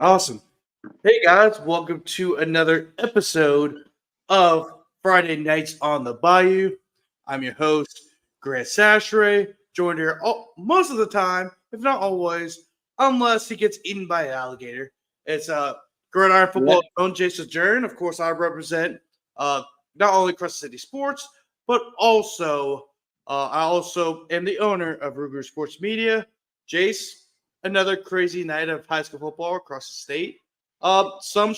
Awesome. Hey guys, welcome to another episode of Friday Nights on the Bayou. I'm your host, Grant Chachere, joined here most of the time, if not always, unless he gets eaten by an alligator. It's Gridiron Yeah. Football own Jace LeJeune. Of course, I represent uh, not only Crescent City Sports, but also I also am the owner of Ruger Sports Media. Jace, another crazy night of high school football across the state. Some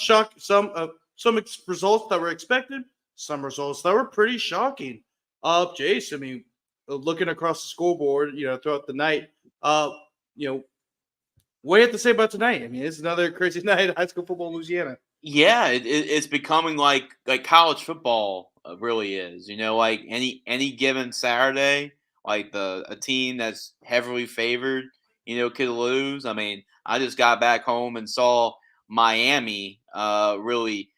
results that were expected, some results that were pretty shocking. Jace, I mean, looking across the scoreboard, throughout the night, uh, you know, what do you have to say about tonight? I mean, it's another crazy night of high school football in Louisiana. Yeah, it's becoming like college football really is. Like any given Saturday, like a team that's heavily favored, could lose. I mean, I just got back home and saw Miami really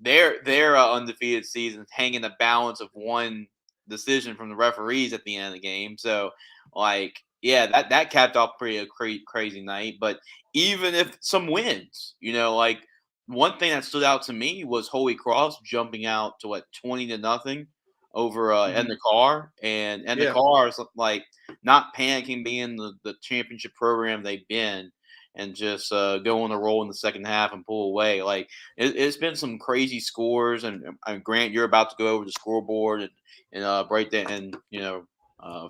their undefeated season hanging the balance of one decision from the referees at the end of the game. So, like, yeah, that capped off crazy night. But even if some wins, like one thing that stood out to me was Holy Cross jumping out to what 20-0 over in Mhm. the car, and the Yeah. car is like not panicking, being the championship program they've been, and just go on a roll in the second half and pull away. Like it's been some crazy scores, and Grant, you're about to go over the scoreboard and break that, and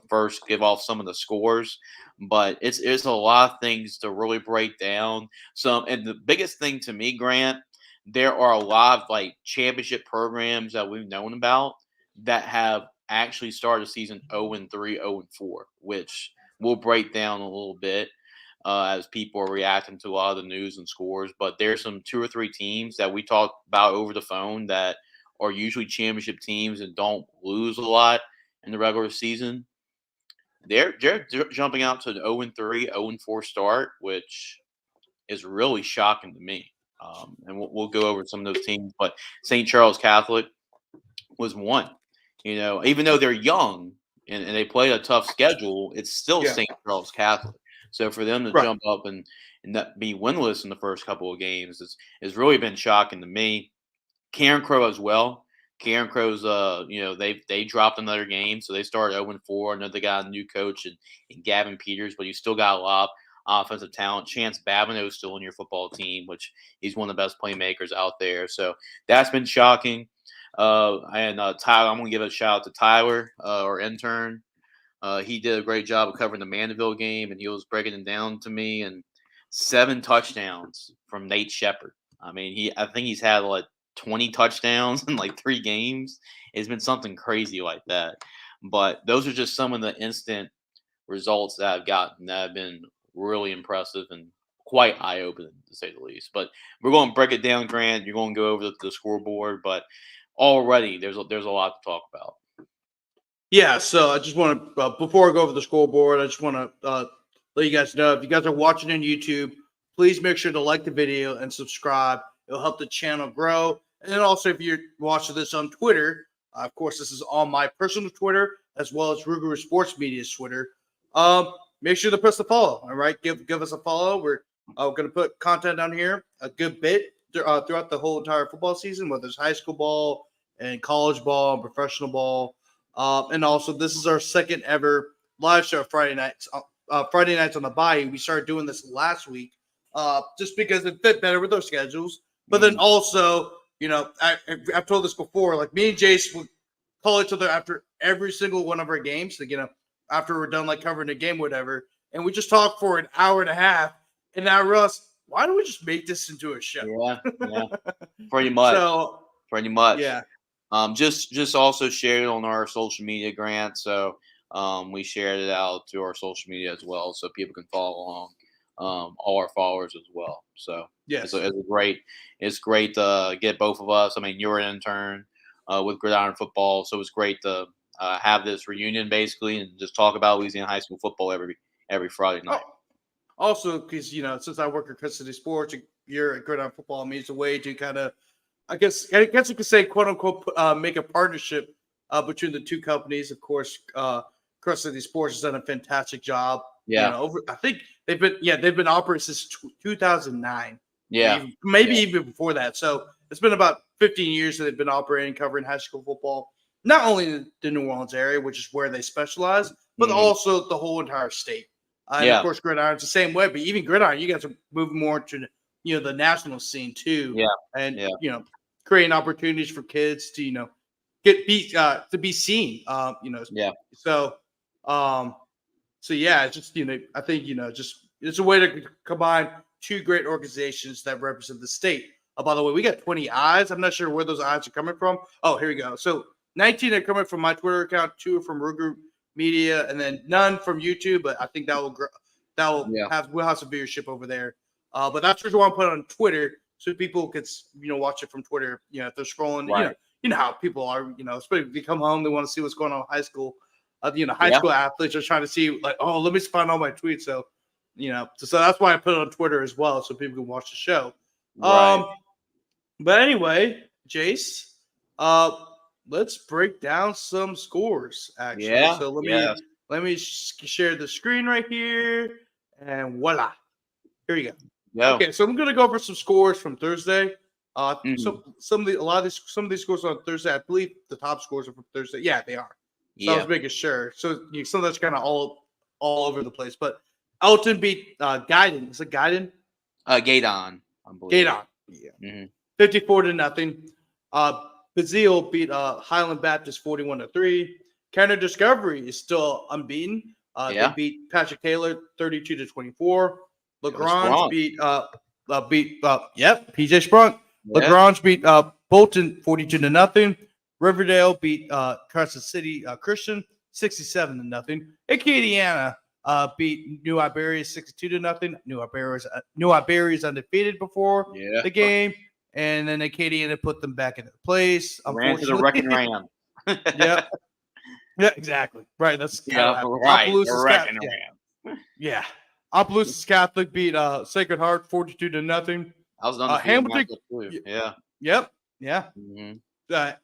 first give off some of the scores, but it's a lot of things to really break down. And the biggest thing to me, Grant, there are a lot of like championship programs that we've known about that have actually started the season 0-3, 0-4, which we'll break down a little bit as people are reacting to a lot of the news and scores. But there's some two or three teams that we talked about over the phone that are usually championship teams and don't lose a lot in the regular season. They're jumping out to an 0-3, 0-4 start, which is really shocking to me. And we'll go over some of those teams. But St. Charles Catholic was one. Even though they're young and they played a tough schedule, it's still Yeah. St. Charles Catholic. So for them to Right. jump up and not be winless in the first couple of games has really been shocking to me. Karen Crow as well. Karen Crow's, they dropped another game, so they started 0-4. I know they got a new coach and Gavin Peters, but you still got a lot of offensive talent. Chance Babineau is still in your football team, which he's one of the best playmakers out there. So that's been shocking. And Tyler, I'm going to give a shout out to Tyler, our intern. He did a great job of covering the Mandeville game, and he was breaking it down to me. And 7 touchdowns from Nate Shepard. I mean, I think he's had like 20 touchdowns in like 3 games. It's been something crazy like that. But those are just some of the instant results that I've gotten that have been really impressive and quite eye opening to say the least. But we're going to break it down, Grant. You're going to go over the scoreboard, but already there's a lot to talk about. Yeah, so I just want to, before I go over the scoreboard, I just want to let you guys know if you guys are watching on YouTube, please make sure to like the video and subscribe. It'll help the channel grow. And then also, if you're watching this on Twitter, of course, this is on my personal Twitter as well as Ruger Sports Media's Twitter. Make sure to press the follow. All right, give us a follow. We're going to put content down here a good bit throughout the whole entire football season, whether it's high school ball and college ball and professional ball. And also, this is our second ever live show Friday nights. Friday nights on the Bayou. We started doing this last week, just because it fit better with our schedules. But then also, I've told this before. Like me and Jace would call each other after every single one of our games. Like, after we're done like covering the game, whatever, and we just talk for an hour and a half. And now, Russ, why don't we just make this into a show? Yeah, pretty much. So, Pretty much. yeah. Just also shared it on our social media, Grant. So we shared it out to our social media as well, so people can follow along. All our followers as well. So Yes. it's great to get both of us. I mean, you're an intern with Gridiron Football, so it's great to have this reunion basically and just talk about Louisiana high school football every Friday night. Also, because since I work at Custody Sports, you're at Gridiron Football. I mean, it's a way to kind of, I guess you could say, quote unquote, make a partnership between the two companies. Of course, Custody Sports has done a fantastic job. Yeah. I think they've been operating since 2009. Yeah. Maybe even before that. So it's been about 15 years that they've been operating, covering high school football, not only in the New Orleans area, which is where they specialize, but also the whole entire state. And of course, Gridiron's the same way. But even Gridiron, you guys are moving more to the national scene too. Yeah. And creating opportunities for kids to to be seen. Yeah. So yeah, it's just I think just it's a way to combine two great organizations that represent the state. By the way, we got 20 eyes. I'm not sure where those eyes are coming from. Oh, here we go. So 19 are coming from my Twitter account, 2 are from Root Group Media, and then none from YouTube. But I think we'll have some viewership over there. But that's the reason why I put it on Twitter so people could watch it from Twitter. If they're scrolling, Right. You know how people are. Especially if they come home, they want to see what's going on in high school. High school athletes are trying to see let me find all my tweets. So so that's why I put it on Twitter as well, so people can watch the show. Right. But anyway, Jace, let's break down some scores. Actually, Yeah. so let me share the screen right here, and voila, here you go. Go. Okay, so I'm gonna go over some scores from Thursday. So some of these scores on Thursday, I believe the top scores are from Thursday. Yeah, they are. So I was making sure. So some of that's kind of all over the place, but Elton beat Gaydon. Is it Gaydon? Gaydon, I believe. Gaydon. Yeah. 54-0. Bazille beat Highland Baptist 41-3. Canada Discovery is still unbeaten. They beat Patrick Taylor 32-24. Lagrange beat PJ Sprunk. Yeah. Lagrange beat Bolton 42-0. Riverdale beat Carson City Christian 67-0. Acadiana beat New Iberia 62-0. New Iberia is undefeated before the game, and then Acadiana put them back into place. Ran to the wrecking ram. Yeah, exactly. Right. That's right. Opelousas Catholic. Yeah. Opelousas Catholic beat Sacred Heart 42-0. I was undefeated too. Yeah. Yep. Yeah.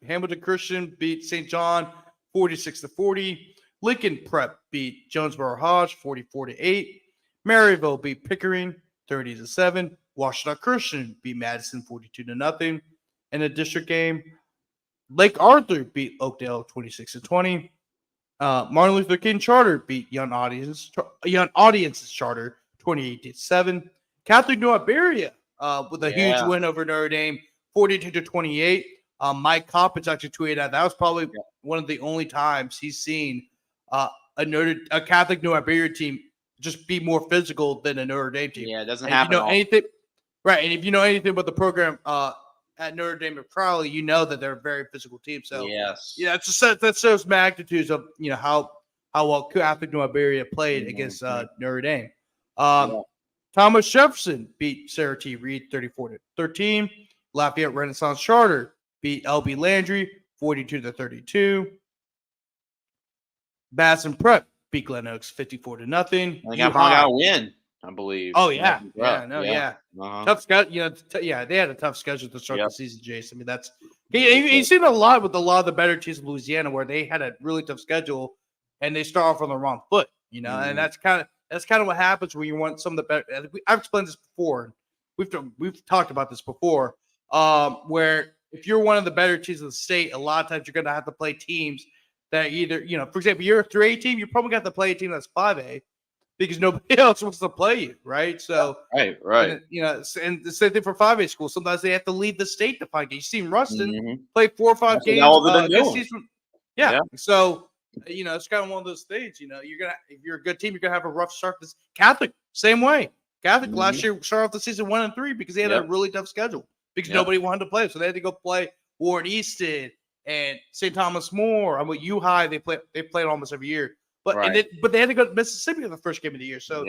Hamilton Christian beat St. John 46-40. Lincoln Prep beat Jonesboro Hodge 44-8. Maryville beat Pickering 30-7. Washington Christian beat Madison 42-0. In a district game, Lake Arthur beat Oakdale 26-20. Martin Luther King Charter beat Young Audiences Charter 28-7. Catholic New Iberia with a huge win over Notre Dame 42-28. Mike Coppins actually tweeted that was probably one of the only times he's seen a Catholic New Iberia team just be more physical than a Notre Dame team. Yeah, it doesn't happen. Anything, right? And if you know anything about the program at Notre Dame and Crowley, you know that they're a very physical team. So that shows magnitudes of how well Catholic New Iberia played against Notre Dame. Thomas Jefferson beat Sarah T. Reed 34-13. Lafayette Renaissance Charter beat LB Landry 42-32. Basson Prep beat Glen Oaks 54-0. They got a win, I believe. Oh yeah, tough schedule. They had a tough schedule to start the season, Jason. I mean, that's you've seen a lot with a lot of the better teams in Louisiana where they had a really tough schedule and they start off on the wrong foot. And that's kind of what happens when you want some of the better. I've explained this before. We've talked about this before. Where if you're one of the better teams in the state, a lot of times you're going to have to play teams that either, for example, you're a 3A team, you probably got to play a team that's 5A because nobody else wants to play you, right? So, right. And the same thing for 5A schools. Sometimes they have to leave the state to find games. You've seen Ruston play 4 or 5 games. So, it's kind of one of those things. If you're a good team, you're gonna have a rough start. This Catholic, same way. Catholic last year started off the season 1-3 because they had a really tough schedule. Because nobody wanted to play, so they had to go play Warren Easton and St. Thomas More. I'm with U High. They played almost every year, but they had to go to Mississippi for the first game of the year. So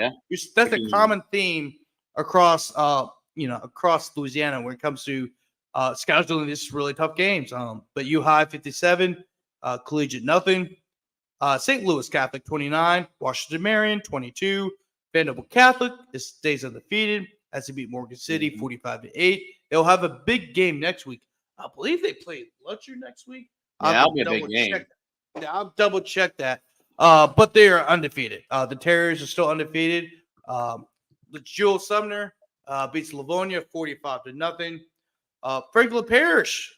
that's a common theme across across Louisiana when it comes to scheduling these really tough games. But U High 57, Collegiate nothing. St. Louis Catholic 29, Washington Marion 22, Vanderbilt Catholic stays undefeated as they beat Morgan City 45-8. They'll have a big game next week. I believe they play Lutcher next week. That'll be a big game. I'll double check that. But they are undefeated. The Terriers are still undefeated. The Jewel Sumner beats Livonia 45-0. Franklin Parish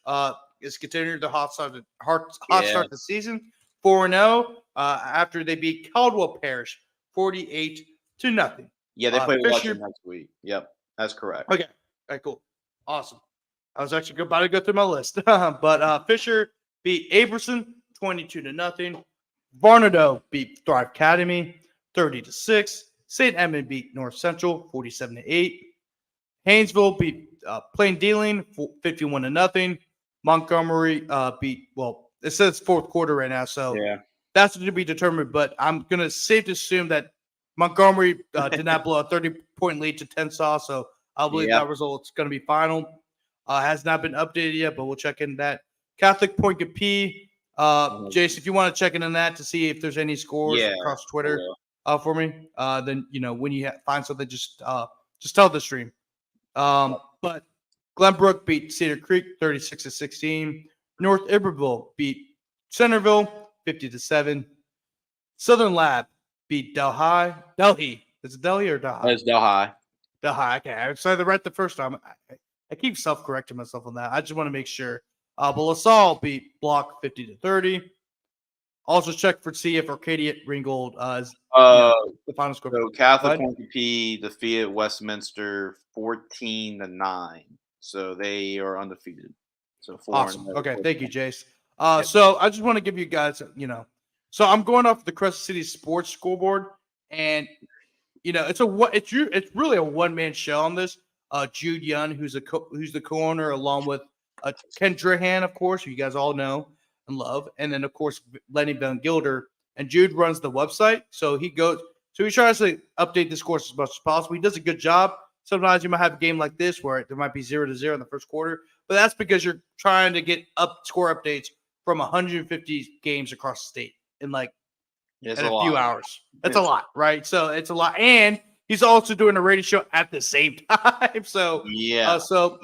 is continuing the hot start to the season 4-0 after they beat Caldwell Parish 48-0. Yeah, they play Fisher next week. Yep, that's correct. Okay. All right, cool. Awesome. I was actually about to go through my list. But Fisher beat Aberson 22-0. Varnado beat Thrive Academy 30-6. St. Edmund beat North Central 47-8. Haynesville beat Plain Dealing 51-0. Montgomery beat, well, it says fourth quarter right now, so that's to be determined. But I'm going to safe to assume that Montgomery did not blow a 30-point lead to Tensas, so I believe that result's going to be final. Has not been updated yet, but we'll check in that. Catholic Point P. Jace, if you want to check in on that to see if there's any scores across Twitter for me, then when you find something, just tell the stream. But Glenbrook beat Cedar Creek 36-16. North Iberville beat Centerville 50-7. Southern Lab beat Delhi. Is it Delhi or Delhi? It's Delhi. Delhi. Okay, I said it right the first time. I keep self-correcting myself on that. I just want to make sure. But LaSalle beat Block 50-30. Also check for see if Arcadia Ringgold is the final score. So Catholic P defeated Westminster 14-9. So they are undefeated. So 4-0. Awesome. Okay, thank you, Jace. So I just want to give you guys, so I'm going off the Crescent City Sports Scoreboard, and it's really a one-man show on this. Jude Young, who's the co-owner, along with Ken Drahan, of course, who you guys all know and love, and then of course Lenny Van Gilder. And Jude runs the website, so he tries to update the scores as much as possible. He does a good job. Sometimes you might have a game like this where there might be 0-0 in the first quarter, but that's because you're trying to get score updates from 150 games across the state in a few hours. That's a lot, right? So it's a lot, and he's also doing a radio show at the same time. So so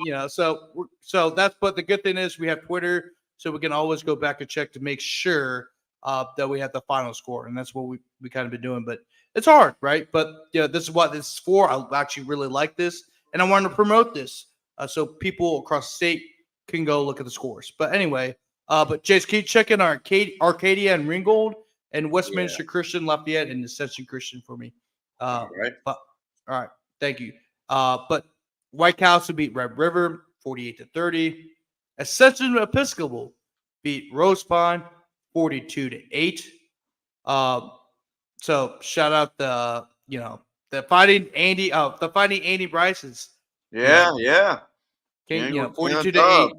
that's. But the good thing is we have Twitter, so we can always go back and check to make sure that we have the final score, and that's what we kind of been doing. But it's hard, right? But this is what this is for. I actually really like this, and I want to promote this so people across the state can go look at the scores. But anyway, but Jace, keep checking Arcadia and Ringgold and Westminster Christian, Lafayette, and Ascension Christian for me. All right. Thank you. But White Castle beat Red River 48-30. Ascension Episcopal beat Rose Pine 42-8. So shout out the Fighting Andy Bryce's. Yeah. 42-8.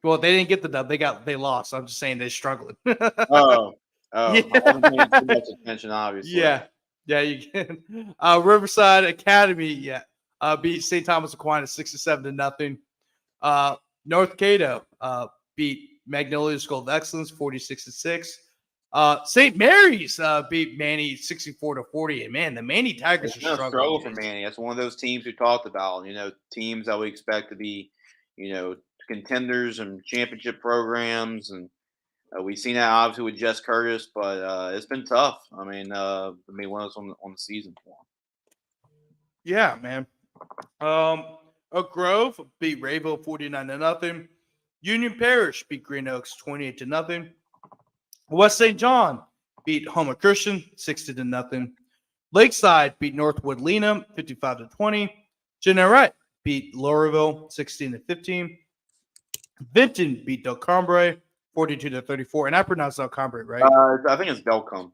Well, they didn't get the dub. They lost. I'm just saying they're struggling. I wasn't paying too much attention, obviously. Yeah, you can. Riverside Academy, beat St. Thomas Aquinas 6-7-0. North Cato beat Magnolia School of Excellence 46-6. St. Mary's beat Manny 64-40. And man, the Manny Tigers are struggling. Struggle for Manny. That's one of those teams we talked about. Teams that we expect to be, contenders and championship programs, and we've seen that obviously with Jess Curtis, but it's been tough. I mean, one of those on the season for him. Yeah, man. Oak Grove beat Rayville 49-0. Union Parish beat Green Oaks 28-0. West St. John beat Homer Christian 60-0. Lakeside beat Northwood Lena 55-20. Jeanneret beat Laurelville 16-15. Vinton beat Del Cambre 42-34. And I pronounce Del Cambre, right? I think it's Delcom.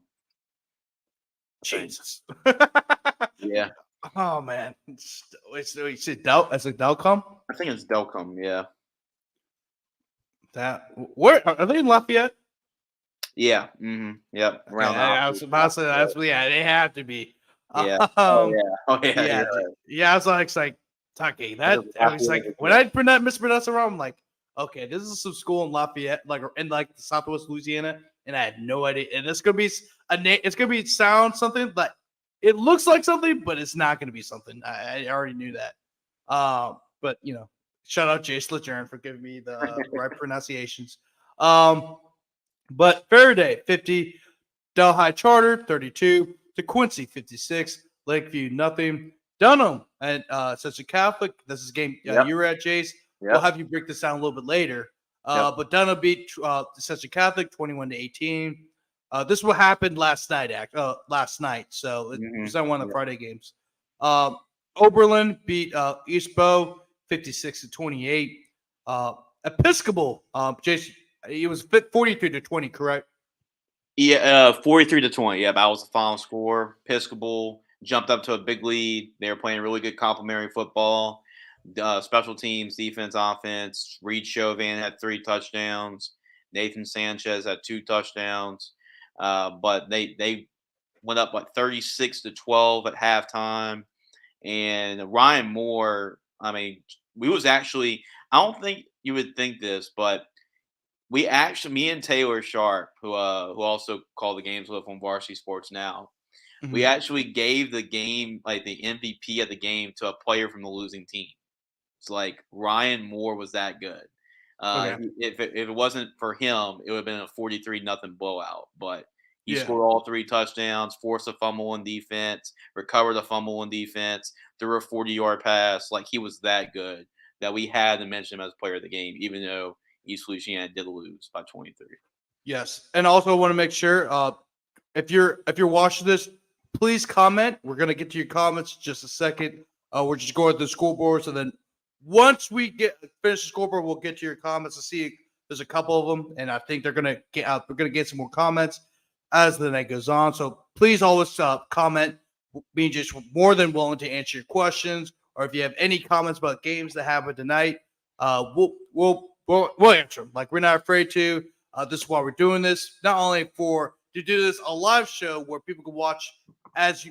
Jesus. Yeah. Oh man. It's Delcom? I think it's Delcom, yeah. Where are they in Lafayette? Yeah. Mm-hmm. Yep. Around I was about to say they have to be. Yeah. Yeah. I was like Tucky. That I was like when I mispronounce it wrong, I'm like, okay, this is some school in Lafayette, in Southwest Louisiana, and I had no idea. And it's gonna be it's gonna be something, but it looks like something, but it's not gonna be something. I already knew that. But shout out Jace LeJeune for giving me the right pronunciations. But Faraday 50, Delhi Charter 32, DeQuincy 56, Lakeview nothing, Dunham and such a Catholic. This is a game Yep. you were at, Jace. We'll Yep. have you break this down a little bit later. Yep. But Dunno beat such a Catholic 21-18. This is what happened last night. Last night, so it was on one of the Friday games. Oberlin beat East Bow 56-28. Episcopal, Jason, it was 43-20, correct? Yeah, 43-20. Yeah, that was the final score. Episcopal jumped up to a big lead. They were playing really good complementary football. Special teams, defense, offense. Reed Chauvin had 3 touchdowns. Nathan Sanchez had 2 touchdowns. But they went up like 36-12 at halftime. And Ryan Moore, I mean, we was actually, I don't think you would think this, but we actually, me and Taylor Sharp, who also called the games with on Varsity Sports Now, we actually gave the game, like the MVP of the game, to a player from the losing team. It's like Ryan Moore was that good. Okay. If it wasn't for him, it would have been a 43-0 blowout. But he Yeah. scored all 3 touchdowns, forced a fumble on defense, recovered a fumble on defense, threw a 40-yard pass. Like, he was that good that we had to mention him as player of the game, even though East Louisiana did lose by 23. Yes, and also I want to make sure if you're watching this, please comment. We're gonna get to your comments in just a second. We're just going to the scoreboard, so then once we finish the scoreboard, we'll get to your comments to see. There's a couple of them, and I think they're gonna get we're gonna get some more comments as the night goes on. So please always comment. Being just more than willing to answer your questions, or if you have any comments about games that happen tonight, we'll answer them. Like, we're not afraid to. This is why we're doing this. Not only to do this a live show where people can watch as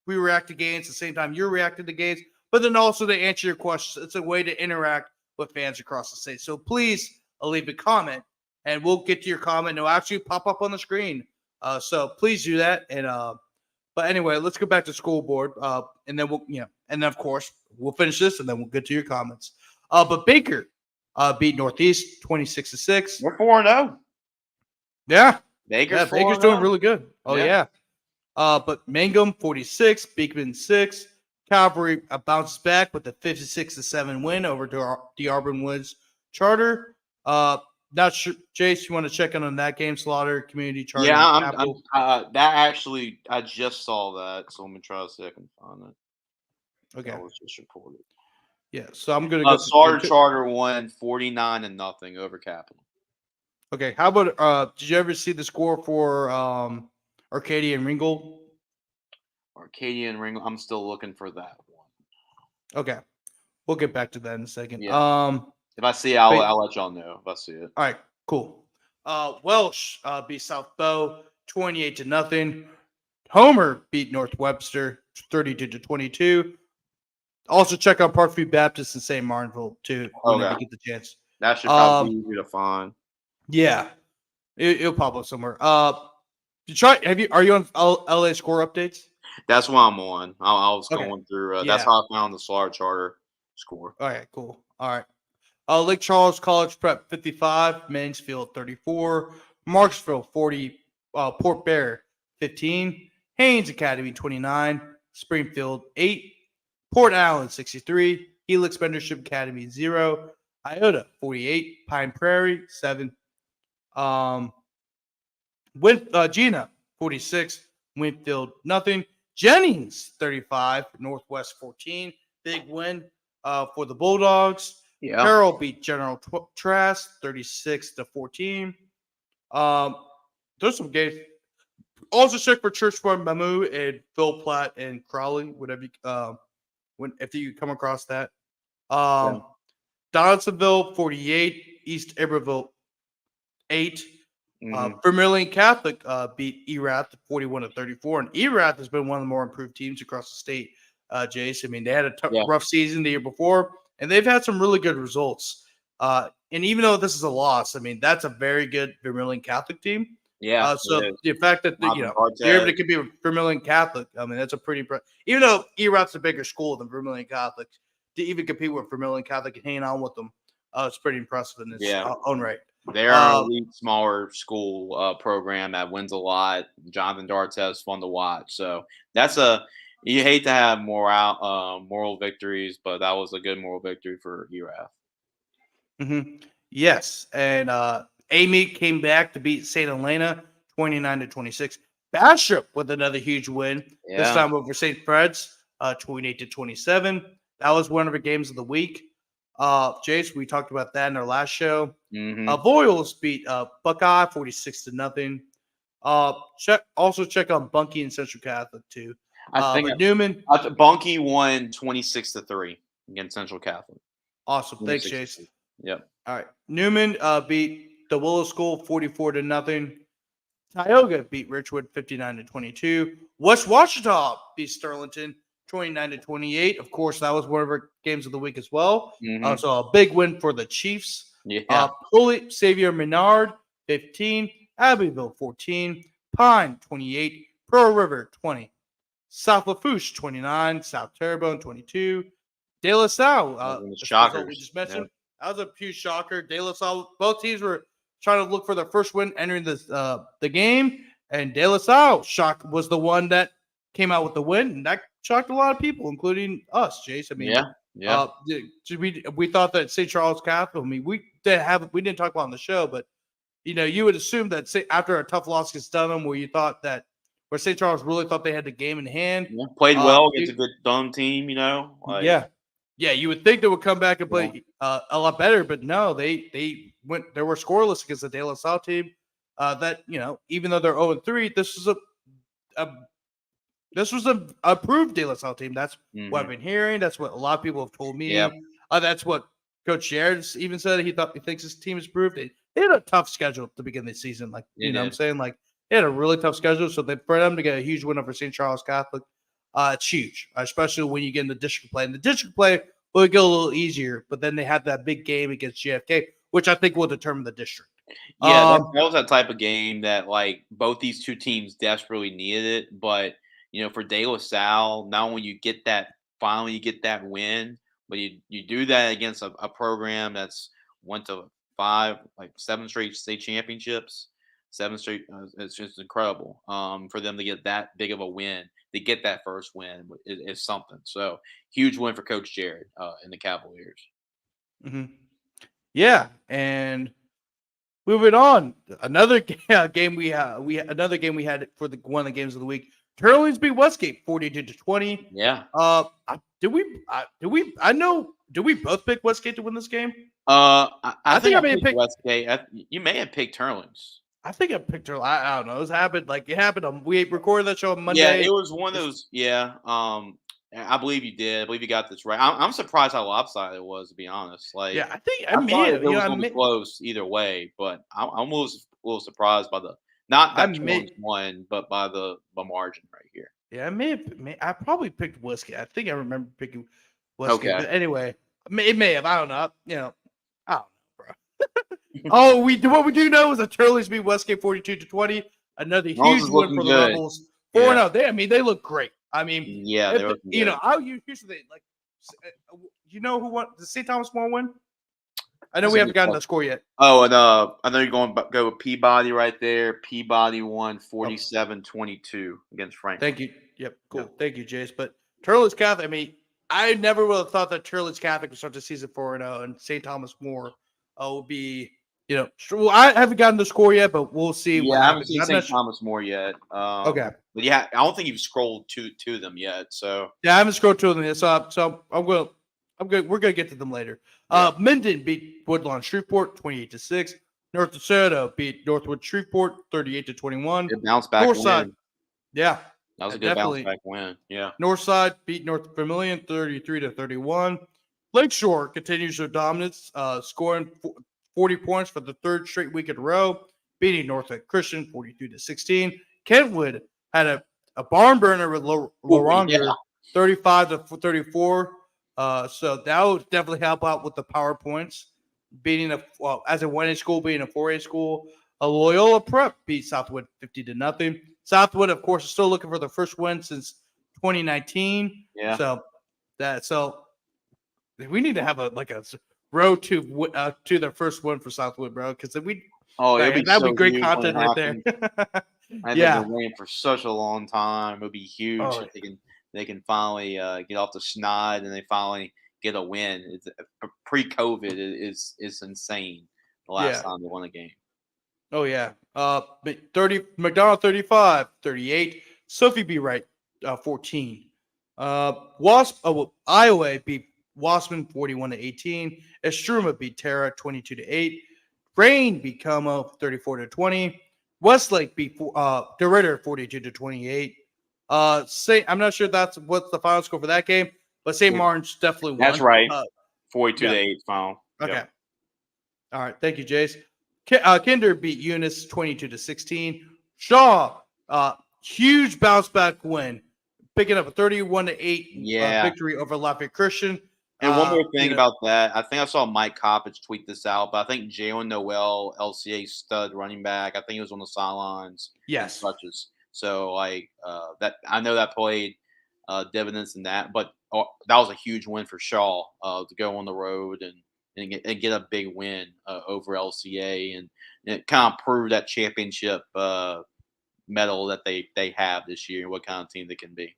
we react to games at the same time you're reacting to games, but then also to answer your questions. It's a way to interact with fans across the state. So please leave a comment, and we'll get to your comment. It'll actually pop up on the screen. So please do that. And but anyway, let's go back to school board. And then and then of course we'll finish this, and then we'll get to your comments. But Baker beat Northeast 26-6. We're 4-0. Yeah. Baker's doing really good. Oh, yeah. But Mangum 46, Beekman 6. Calvary bounces back with a 56-7 win over the Auburn Woods Charter. Not sure, Jace, you want to check in on that game, Slaughter, Community Charter? Yeah, I'm that actually, I just saw that, so let me try to see if I can find it. Okay. That was just reported. Yeah, so I'm going to go. Slaughter Charter won 49-0 over Capital. Okay, how about did you ever see the score for Arcadia and Ringgold? Arcadia and Ringgold, I'm still looking for that one. Okay, we'll get back to that in a second. Yeah. If I see it, I'll let y'all know if I see it. All right, cool. Welsh beat South Bow 28-0. Homer beat North Webster 32-22. Also check out Parkview Baptist in St. Martinville too whenever you get the chance. That should probably be easy to find. Yeah, it'll pop up somewhere. Are you on LA score updates? That's what I'm on. I was going through. That's how I found the Slaughter Charter score. All right, cool. All right. Lake Charles College Prep 55, Mansfield 34, Marksville 40, Port Bear 15, Haynes Academy 29, Springfield 8, Port Allen 63, Helix Mentorship Academy 0, Iota 48, Pine Prairie 7, Gina 46, Winfield nothing, Jennings 35, Northwest 14, big win for the Bulldogs. Yeah. Carroll beat General Trask 36-14. There's some games. Also check for Churchward Mamu and Phil Platt and Crowley, whatever if you come across that. Donaldsonville 48, East Iberville 8. Vermilion Catholic beat Erath 41-34, and Erath has been one of the more improved teams across the state. Jace, I mean, they had a rough season the year before, and they've had some really good results. And even though this is a loss, I mean, that's a very good Vermilion Catholic team. Yeah. So the fact that they're able to compete with Vermilion Catholic, I mean, that's a pretty even though Erath's a bigger school than Vermilion Catholic, to even compete with Vermilion Catholic and hang on with them, it's pretty impressive in its own right. They're an elite, smaller school program that wins a lot. Jonathan Dartez fun to watch. So that's You hate to have moral victories, but that was a good moral victory for ERAF. Yes, and Amy came back to beat St. Helena 29-26. Bastrop with another huge win, this Yeah. time over St. Fred's 28-27. That was one of the games of the week. Jace, we talked about that in our last show. Mm-hmm. Voiles beat Buckeye 46-0. Check on Bunkie and Central Catholic too. I think But Newman, Bunkie won 26-3 against Central Catholic. awesome. Thanks, 26-3. Jace. Yep. All right. Newman beat the Willow School 44-0. Tioga beat Richwood 59-22. West Washita beat Sterlington 29-28. Of course, that was one of our games of the week as well. Mm-hmm. So a big win for the Chiefs. Yeah. Holy Xavier Menard 15. Abbeville 14. Pine 28. Pearl River 20. South Lafourche 29. South Terrebonne 22. De La Salle, Shockers. we just mentioned. That was a huge shocker. De La Salle, both teams were trying to look for their first win entering the game, and De La Salle was the one that came out with the win, and that shocked a lot of people, including us, Jace. I mean, we thought that St. Charles Catholic. I mean, we didn't talk about it on the show, but you would assume that after a tough loss against Dunham, where St. Charles really thought they had the game in hand, played well against a good Dunham team. Yeah, you would think they would come back and play a lot better, but no, they went. They were scoreless against the De La Salle team. That even though they're 0-3, this was a approved De La Salle team. That's what I've been hearing. That's what a lot of people have told me. Yep. That's what Coach Jared even said. He thinks his team is proved. They had a tough schedule to begin the season. Like what I'm saying, like they had a really tough schedule. So for them to get a huge win over St. Charles Catholic. It's huge, especially when you get in the district play. And the district play will get a little easier, but then they have that big game against GFK, which I think will determine the district. Yeah, that was that type of game that both these two teams desperately needed it. But for De La Salle, now when you get that win, but you do that against a program that's went to 7 straight state championships, 7 straight. It's just incredible. For them to get that big of a win. To get that first win is something. So huge win for Coach Jared and the Cavaliers. Mm-hmm. Yeah, and moving on, another game we had for one of the games of the week. Turlings beat Westgate 42-20. Yeah. Did we both pick Westgate to win this game? I think I may have picked Westgate. You may have picked Turlings. I think I picked her. I don't know. It happened. We recorded that show on Monday. Yeah, it was one of those. Yeah. I believe you did. I believe you got this right. I'm surprised how lopsided it was, to be honest. I think I may have. It was close either way, but I'm a little surprised by not that Turlings won, but by the margin right here. Yeah, I probably picked Whiskey. I think I remember picking Whiskey. Okay. But anyway, it may have. I don't know. I don't know, bro. What we do know is that Turleys beat Westgate 42-20. Another huge win for the Rebels. 4-0. They look great. Yeah, here's the thing. Who won? Did St. Thomas More win? I know we haven't gotten the score yet. Oh, and I know you're go with Peabody right there. Peabody won 47-22 against Franklin. Thank you. Yep, cool. Yep. Thank you, Jace. But Turley's Catholic. I never would have thought that Turley's Catholic would start the season 4-0, and St. Thomas More will be. Well, I haven't gotten the score yet, but we'll see. Yeah, I haven't seen St. Thomas More yet. Okay, but yeah, I don't think you've scrolled to them yet. So yeah, I haven't scrolled to them yet. So I'm good. We're gonna get to them later. Yeah. Minden beat Woodlawn Shreveport 28-6. North DeSoto beat Northwood Shreveport 38-21. Good bounce back Northside, win. Yeah, that was a good bounce back win. Yeah. Northside beat North Vermilion 33-31. Lakeshore continues their dominance, scoring 40 points for the third straight week in a row, beating Northwood Christian 42-16. Kentwood had a barn burner with Loranger 35-34. So that would definitely help out with the power points. Beating as a 1A school, beating a 4A school. Loyola Prep beat Southwood 50-0. Southwood, of course, is still looking for their first win since 2019. Yeah. So we need to have a road to their first win for Southwood, bro. Because that'd be great content right there. I've been waiting for such a long time. It would be huge if they can they can finally get off the schneid and they finally get a win. Pre-COVID is insane. The last Yeah. time they won a game. Oh yeah. 30 McDonald 35, 38. Sophie B. Wright 14. Iowa beat Wassman 41-18. Estruma beat Terra 22-8. Rain beat Como 34-20. Westlake beat DeRitter 42-28. I'm not sure that's what's the final score for that game, but St. Martin's definitely won. That's right. Uh, 42-8 final. Okay. Yep. All right. Thank you, Jace. Kinder beat Eunice 22-16. Shaw, huge bounce back win, picking up a 31-8 victory over Lafayette Christian. And one more thing about that, I think I saw Mike Coppage tweet this out, but I think Jalen Noel, LCA stud running back, I think he was on the sidelines. Yes. Touches. So like that, I know that played dividends in that, but that was a huge win for Shaw to go on the road and get a big win over LCA, and it kind of proved that championship medal that they have this year and what kind of team they can be.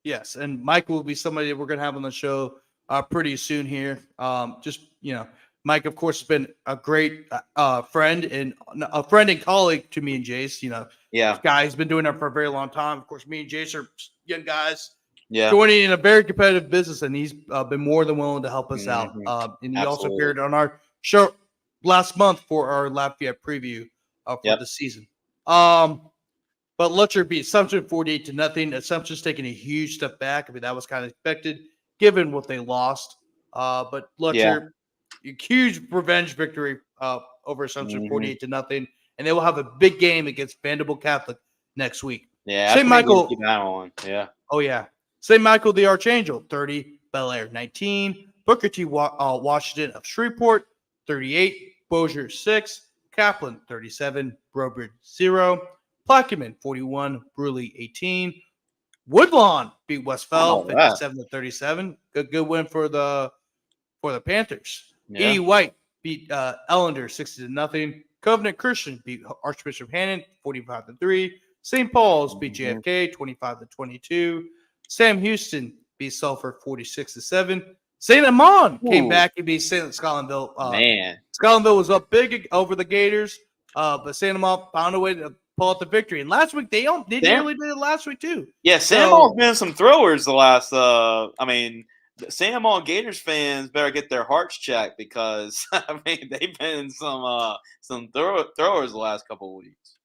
Yes, and Mike will be somebody that we're going to have on the show pretty soon here. Mike, of course, has been a great friend and colleague to me and Jace. This guy has been doing that for a very long time. Of course, me and Jace are young guys joining in a very competitive business, and he's been more than willing to help us out. And he also appeared on our show last month for our Lafayette preview for the season. But Lutcher beat Assumption 48-0. Assumption's taking a huge step back. I mean, that was kind of expected given what they lost. But Lutcher, huge revenge victory over Assumption 48-0. And they will have a big game against Vanderbilt Catholic next week. Yeah, St. Michael. Keep that on. Yeah. Oh, yeah. St. Michael the Archangel, 30. Bel Air, 19. Booker T. Washington of Shreveport, 38. Bossier, 6. Kaplan, 37. Brobridge, 0. Plaquemine, 41. Bruley, 18. Woodlawn beat Westfeld, 57-37. Good win for the Panthers. Yeah. E. White beat Ellender, 60-0. Covenant Christian beat Archbishop Hannon, 45-3. St. Paul's beat JFK, 25-22. Sam Houston beat Sulphur, 46-7. St. Amand came back and beat Scotlandville. Scotlandville was up big over the Gators, but St. Amand found a way to pull out the victory. And last week they nearly did it last week too. Yeah, St. Amand's been some throwers the last. St. Amand Gators fans better get their hearts checked because they've been some throwers the last couple of weeks.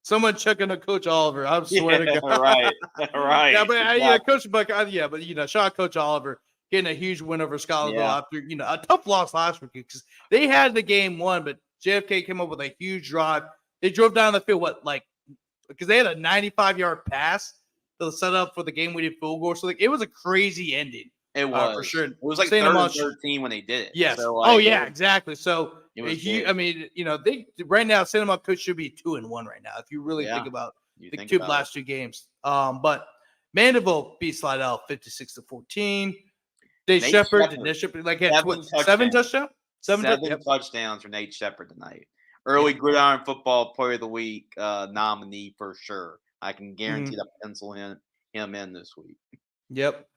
Someone checking on Coach Oliver. I swear to God. Right. Yeah, but Coach Buck. Shout out Coach Oliver getting a huge win over Scotlandville after a tough loss last week because they had the game won, but JFK came up with a huge drive. They drove down the field because they had a 95-yard pass to set up for the game-winning field goal. So it was a crazy ending. It was for sure. It was like 13 when they did it. Yes. So, exactly. So they right now St. Amand could should be 2-1 right now if you really think about the last two games. But Mandeville beat Slidell 56-14. Nate Shepard had 7 touchdowns. 7 touchdowns for Nate Shepard tonight. Early Gridiron Football Player of the Week nominee for sure. I can guarantee to pencil him in this week. Yep.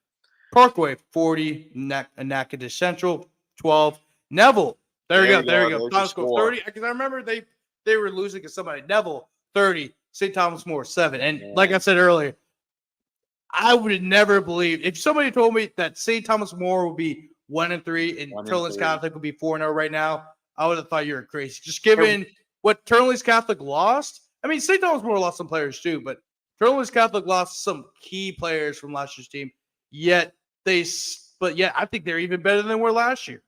Parkway 40, Natchitoches Central 12. Neville. There you go. Final score 30. Because I remember they were losing to somebody. Neville 30. St. Thomas More 7. And like I said earlier, I would have never believed if somebody told me that St. Thomas More would be 1-3 and Turlings Catholic would be 4-0 right now. I would have thought you were crazy. Just given what Turlings Catholic lost. I mean, St. Thomas More lost some players too, but Turlings Catholic lost some key players from last year's team. Yet I think they're even better than they were last year.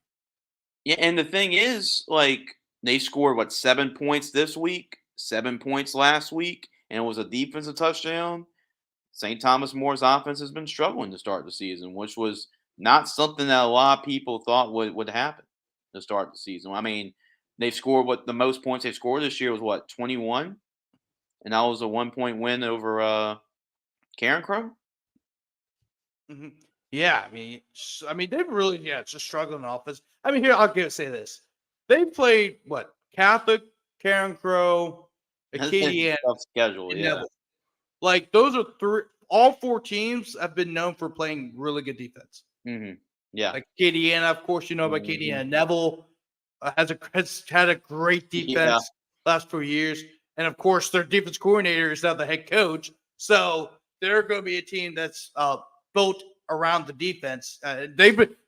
Yeah, and the thing is, they scored 7 points this week, 7 points last week, and it was a defensive touchdown. St. Thomas More's offense has been struggling to start the season, which was not something that a lot of people thought would happen to start the season. I mean, they've scored the most points they've scored this year was 21, and that was a 1-point win over Karen Crow. Mm-hmm. Yeah, I mean, they've really just struggling in offense. I mean, here I'll say this: they played Catholic, Karen Crow, Acadian, tough schedule. Yeah, Neville. Those are all 4 teams have been known for playing really good defense. Mm-hmm. Yeah. Like Acadiana, of course, you know about Acadiana. Neville has had a great Yeah. defense last 4 years, and of course, their defense coordinator is now the head coach. So they're going to be a team that's built around the defense. Their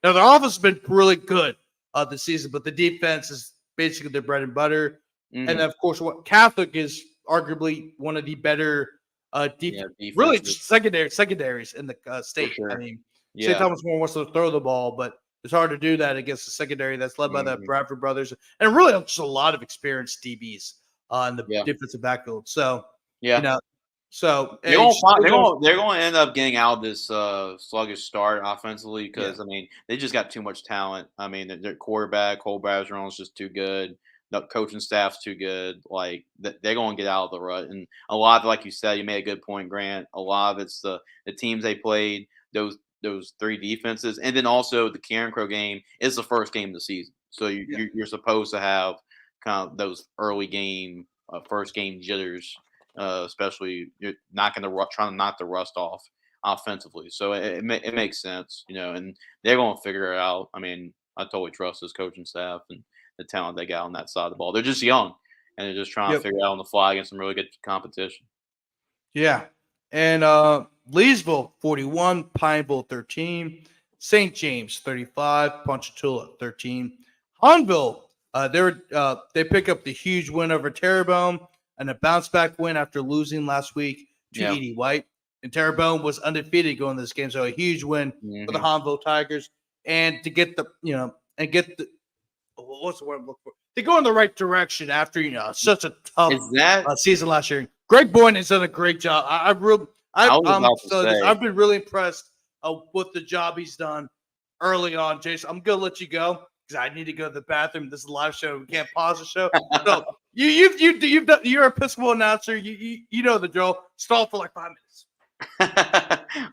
offense has been really good this season, but the defense is basically their bread and butter. Mm-hmm. And of course, what Catholic is arguably one of the better really just secondaries in the state. Sure. I mean, Yeah. St. Thomas More wants to throw the ball, but it's hard to do that against a secondary that's led by the Bradford brothers and really just a lot of experienced DBs in the defensive backfield. So, so they're going to end up getting out of this sluggish start offensively because I mean they just got too much talent. I mean their quarterback Cole Bergeron is just too good. The coaching staff's too good. Like they're going to get out of the rut, and a lot of, like you said, you made a good point, Grant. A lot of it's the teams they played, those 3 defenses, and then also the Karen Crow game is the first game of the season, so you're supposed to have kind of those early game, first game jitters, especially you're trying to knock the rust off offensively. So it makes sense, and they're going to figure it out. I mean, I totally trust this coaching staff and the talent they got on that side of the ball. They're just young, and they're just trying to figure it out on the fly against some really good competition. Yeah. And Leesville, 41, Pineville, 13, St. James, 35, Ponchatoula, 13. Hanville, they pick up the huge win over Terrebonne and a bounce-back win after losing last week to Edie White. And Terrebonne was undefeated going this game, so a huge win for the Hanville Tigers. And to get what's the word I'm looking for? They go in the right direction after such a tough season last year. Greg Boyne has done a great job. I've been really impressed with the job he's done early on, Jason. I'm gonna let you go because I need to go to the bathroom. This is a live show. We can't pause the show. So you're an Episcopal announcer. You know the drill. Stall for like 5 minutes.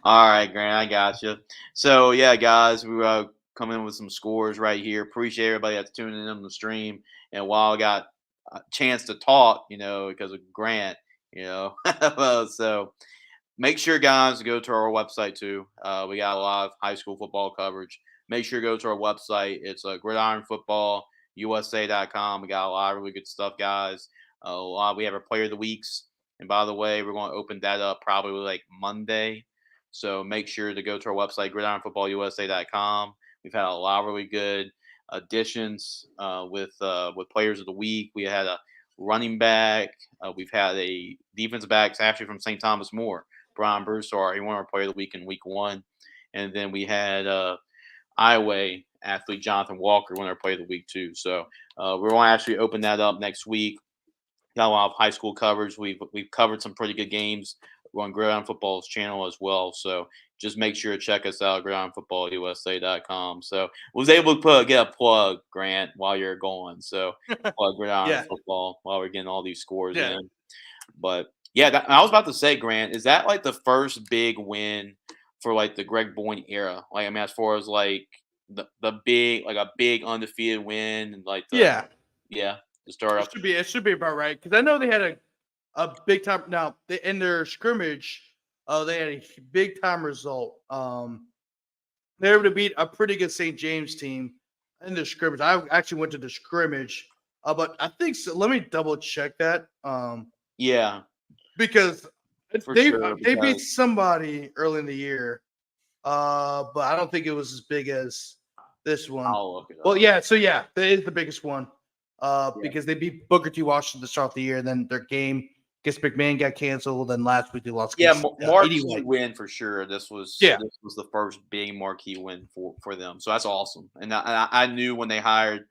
All right, Grant, I got you. So yeah, guys, we come in with some scores right here. Appreciate everybody that's tuning in on the stream. And while I got a chance to talk, because of Grant, so make sure, guys, to go to our website too. We got a lot of high school football coverage. Make sure to go to our website. It's gridironfootballusa.com. We got a lot of really good stuff, guys. We have our player of the weeks. And by the way, we're going to open that up probably like Monday. So make sure to go to our website, gridironfootballusa.com. We've had a lot of really good additions with players of the week. We had a running back. We've had a defensive back, actually from St. Thomas More, Brian Broussard. He won our player of the week in week 1. And then we had Iowa athlete Jonathan Walker won our player of the week too. So we're going to actually open that up next week. Got a lot of high school coverage. We've covered some pretty good games. We're on Gridiron Football's channel as well. So just make sure to check us out, gridironfootballusa.com. So was able to get a plug, Grant, while you're going. So plug Gridiron Football while we're getting all these scores in. But yeah, I was about to say, Grant, is that like the first big win for like the Greg Boyne era? Like, I mean, as far as like the big, like a big undefeated win and like the start up. It should be about right because I know they had a big time. Now in their scrimmage, they had a big time result. They were able to beat a pretty good St. James team in the scrimmage. I actually went to the scrimmage, but I think so. Let me double check that. Because they beat somebody early in the year, but I don't think it was as big as this one. I'll look it up. Well, that is the biggest one. Because they beat Booker T. Washington to start the year, and then their game against McMahon got canceled. Then last week they lost. Marquee win for sure. This was the first big marquee win for them. So that's awesome. And I knew when they hired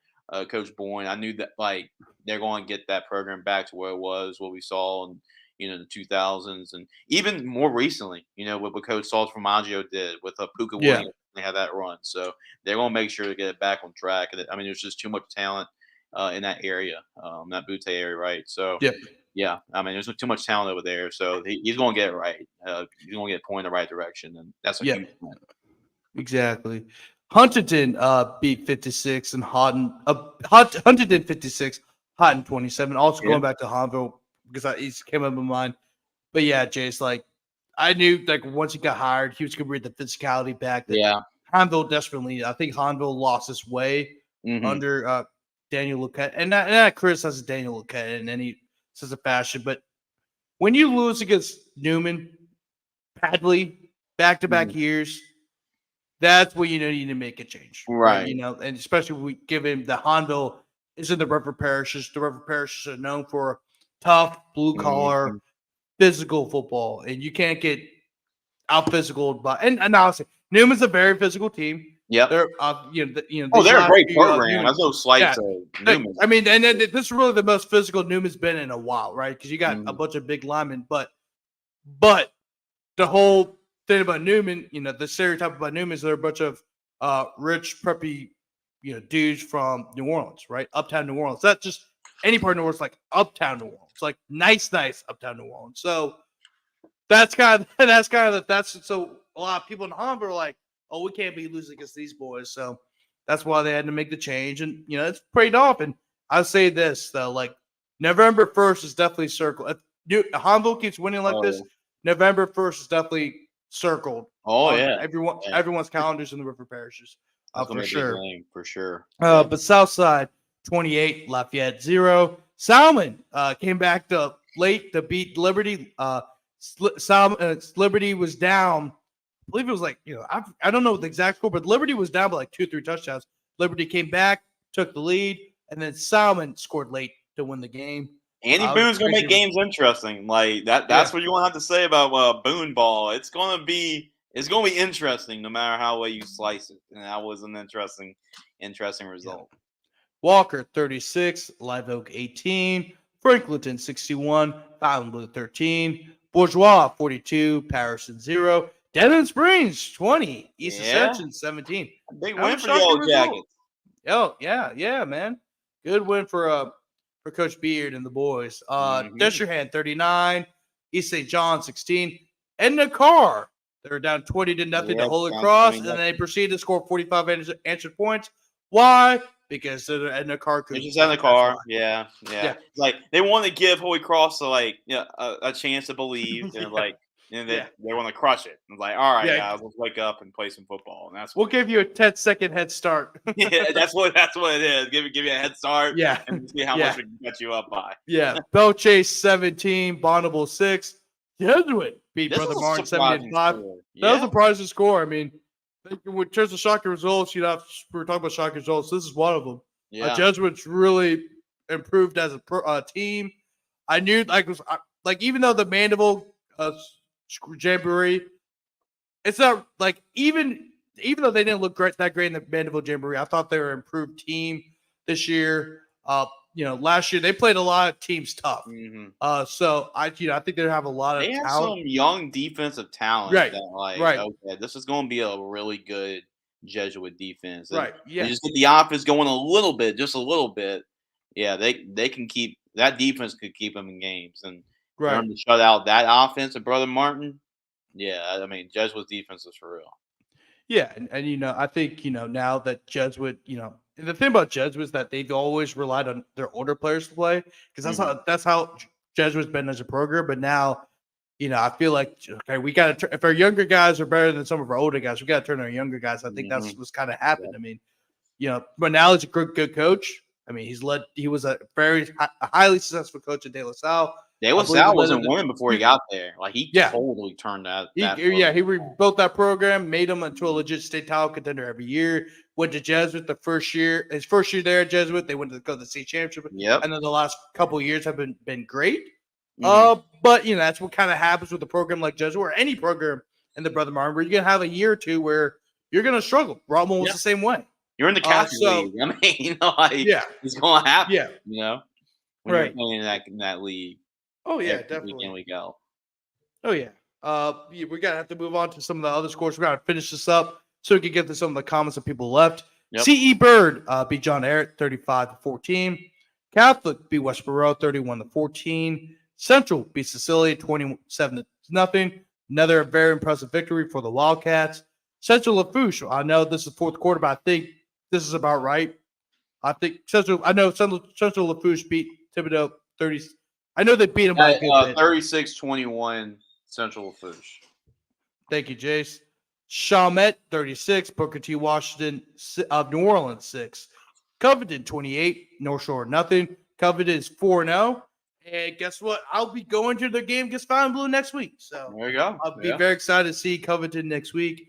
Coach Boyne, I knew that like they're going to get that program back to where it was, what we saw in the 2000s, and even more recently, what Coach Salt Formaggio did with Puka Williams. They had that run, so they're going to make sure to get it back on track. I mean, there's just too much talent in that area, that Butte area, right? So, I mean, there's too much talent over there. So he's going to get it right. He's going to get pointed in the right direction, and that's a huge win. Exactly. Huntington beat 56 and Huntington 56, Houghton 27. Also going back to Hanville because he came up in mind. But yeah, Jace, like I knew like once he got hired, he was going to bring the physicality back. That Yeah. Hanville desperately. I think Hanville lost his way under Daniel Luquette, and that criticizes Daniel Luquette in any sense of fashion. But when you lose against Newman badly, back-to-back years, that's when you know you need to make a change, right? You know, and especially we give him the Hanville is in the river parishes. The river parishes are known for tough, blue-collar, physical football, and you can't get out physicaled by. And honestly, Newman's a very physical team. Yep. They're they're a great program. There's no slight to Newman. I mean, and this is really the most physical Newman's been in a while, right? Because you got a bunch of big linemen, but the whole thing about Newman, you know, the stereotype about Newman is they're a bunch of rich, preppy, you know, dudes from New Orleans, right? Uptown New Orleans. That's just any part of New Orleans, like uptown New Orleans, like nice uptown New Orleans. So that's so a lot of people in Hanville are like, oh, we can't be losing against these boys. So that's why they had to make the change. And, you know, it's paid off. And I'll say this, though, like November 1st is definitely circled. If Hanville keeps winning like this, November 1st is definitely circled. Everyone's calendars in the river parishes. For sure. For sure. But Southside, 28, Lafayette, 0. Salmon came back late to beat Liberty. Liberty was down. I believe it was like, you know, I don't know the exact score, but Liberty was down by like 2-3 touchdowns. Liberty came back, took the lead, and then Salmon scored late to win the game. Andy Boone's gonna make games interesting. Like that's what you want to have to say about Boone ball. It's gonna be interesting no matter how way you slice it. And that was an interesting result. Yeah. Walker 36, Live Oak 18, Franklinton 61, Fountainblue 13, Bourgeois 42, Patterson 0, Denton Springs 20, East Ascension 17. Big win for the Yellow Jackets. Oh yeah, man. Good win for Coach Beard and the boys. Destrehan 39, East St. John 16, Edna Carr. They're down 20-0 to Holy Cross, and they proceed to score 45 answered points. Why? Because they're Edna Carr. Just Edna Carr. Yeah. Like they want to give Holy Cross a chance to believe, and they want to crush it. It's like, all right, guys, let's wake up and play some football. And we'll give you a 10-second head start. Yeah, that's what it is. Give you a head start. Yeah, and see how much we can catch you up by. Yeah, Bell Chase 17, Bonneville 6. Jesuit beat Brother Martin 7-5. That was a surprising score. I mean, in terms of shocking results, you know, we were talking about shocking results. This is one of them. Jesuits really improved as a team. I knew even though the Mandeville Jamboree, it's not like even though they didn't look that great in the Mandeville Jamboree, I thought they were an improved team this year. You know, last year they played a lot of teams tough. So I think they have a lot of talent. They have some young defensive talent. Right. Okay, this is going to be a really good Jesuit defense. Right. Yeah. Just get the offense going just a little bit. Yeah, they can keep that defense could keep them in games and learn to shut out that offense of Brother Martin. Yeah, I mean Jesuit's defense is for real. Yeah, and you know, I think, you know, now that Jesuit, you know, the thing about Jesuit is that they've always relied on their older players to play because that's how Jesuit's been as a program. But now, you know, I feel like we got to if our younger guys are better than some of our older guys, we got to turn our younger guys. I think that's what's kind of happened. I mean, you know, but now he's a good coach. I mean, he was a very highly successful coach at De La Salle. De La Salle wasn't winning before he got there. Like he totally turned that. He rebuilt that program, made him into a legit state title contender every year. Went to Jesuit his first year there at Jesuit. They went to go to the state championship. And then the last couple of years have been great. But you know, that's what kind of happens with a program like Jesuit or any program in the Brother Martin, where you're gonna have a year or two where you're gonna struggle. Rummel was the same way. You're in the Catholic League. I mean, you know, it's gonna happen. Yeah. You know, when you're playing in that league. Oh yeah, definitely. Week in, week out. Oh yeah. We're gonna have to move on to some of the other scores. We gotta finish this up so we can get to some of the comments that people left. CE Bird beat John Ehret 35-14. Catholic beat West Monroe 31-14. Central beat Cecilia 27-0. Another very impressive victory for the Wildcats. Central Lafourche. I know this is fourth quarter, but I think this is about right. Central Lafourche beat Thibodeau 30. I know they beat him by a good bit. 36-21 Central Lafourche. Thank you, Jace. Chalmette, 36. Booker T. Washington of New Orleans, 6. Covington, 28. North Shore, nothing. Covington is 4-0. And guess what? I'll be going to the game against Fontainebleau next week. So There you go. I'll be very excited to see Covington next week.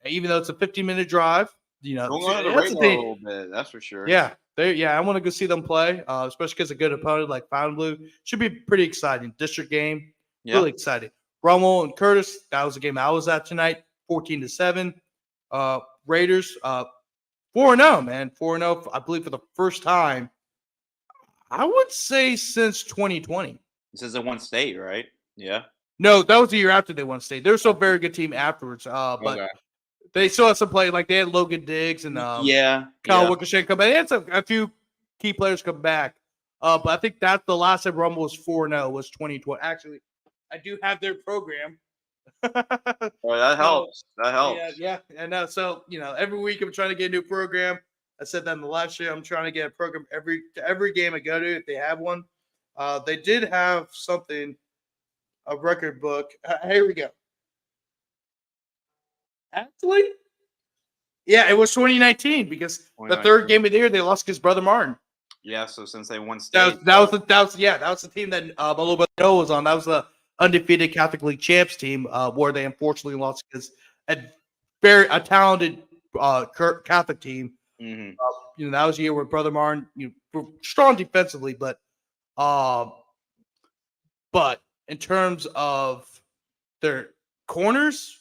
Even though it's a 15-minute drive, Going under the radar a little bit, that's for sure. Yeah, I want to go see them play, especially because a good opponent like Fontainebleau should be pretty exciting. District game, really exciting. Rummel and Curtis, that was a game I was at tonight, 14-7. Raiders, 4-0, man, 4-0. I believe for the first time, I would say since 2020. This is a one state, right? Yeah. No, that was the year after they won state. They're still a very good team afterwards, but they still had some play. Like they had Logan Diggs and Kyle Wickersham come back. They had a few key players come back. But I think that's the last time Rummel was 4-0 was 2020. Actually, I do have their program. That helps. That helps. Yeah. And so, every week I'm trying to get a new program. I said that in the last year. I'm trying to get a program every game I go to if they have one. They did have something, a record book. Here we go. Actually, yeah, it was 2019 because the third game of the year they lost his brother Martin. Yeah, so since they won state, that was the team that a little bit was on. That was the undefeated Catholic League champs team, where they unfortunately lost because a talented Catholic team. Mm-hmm. That was a year where brother Martin, strong defensively, but in terms of their corners,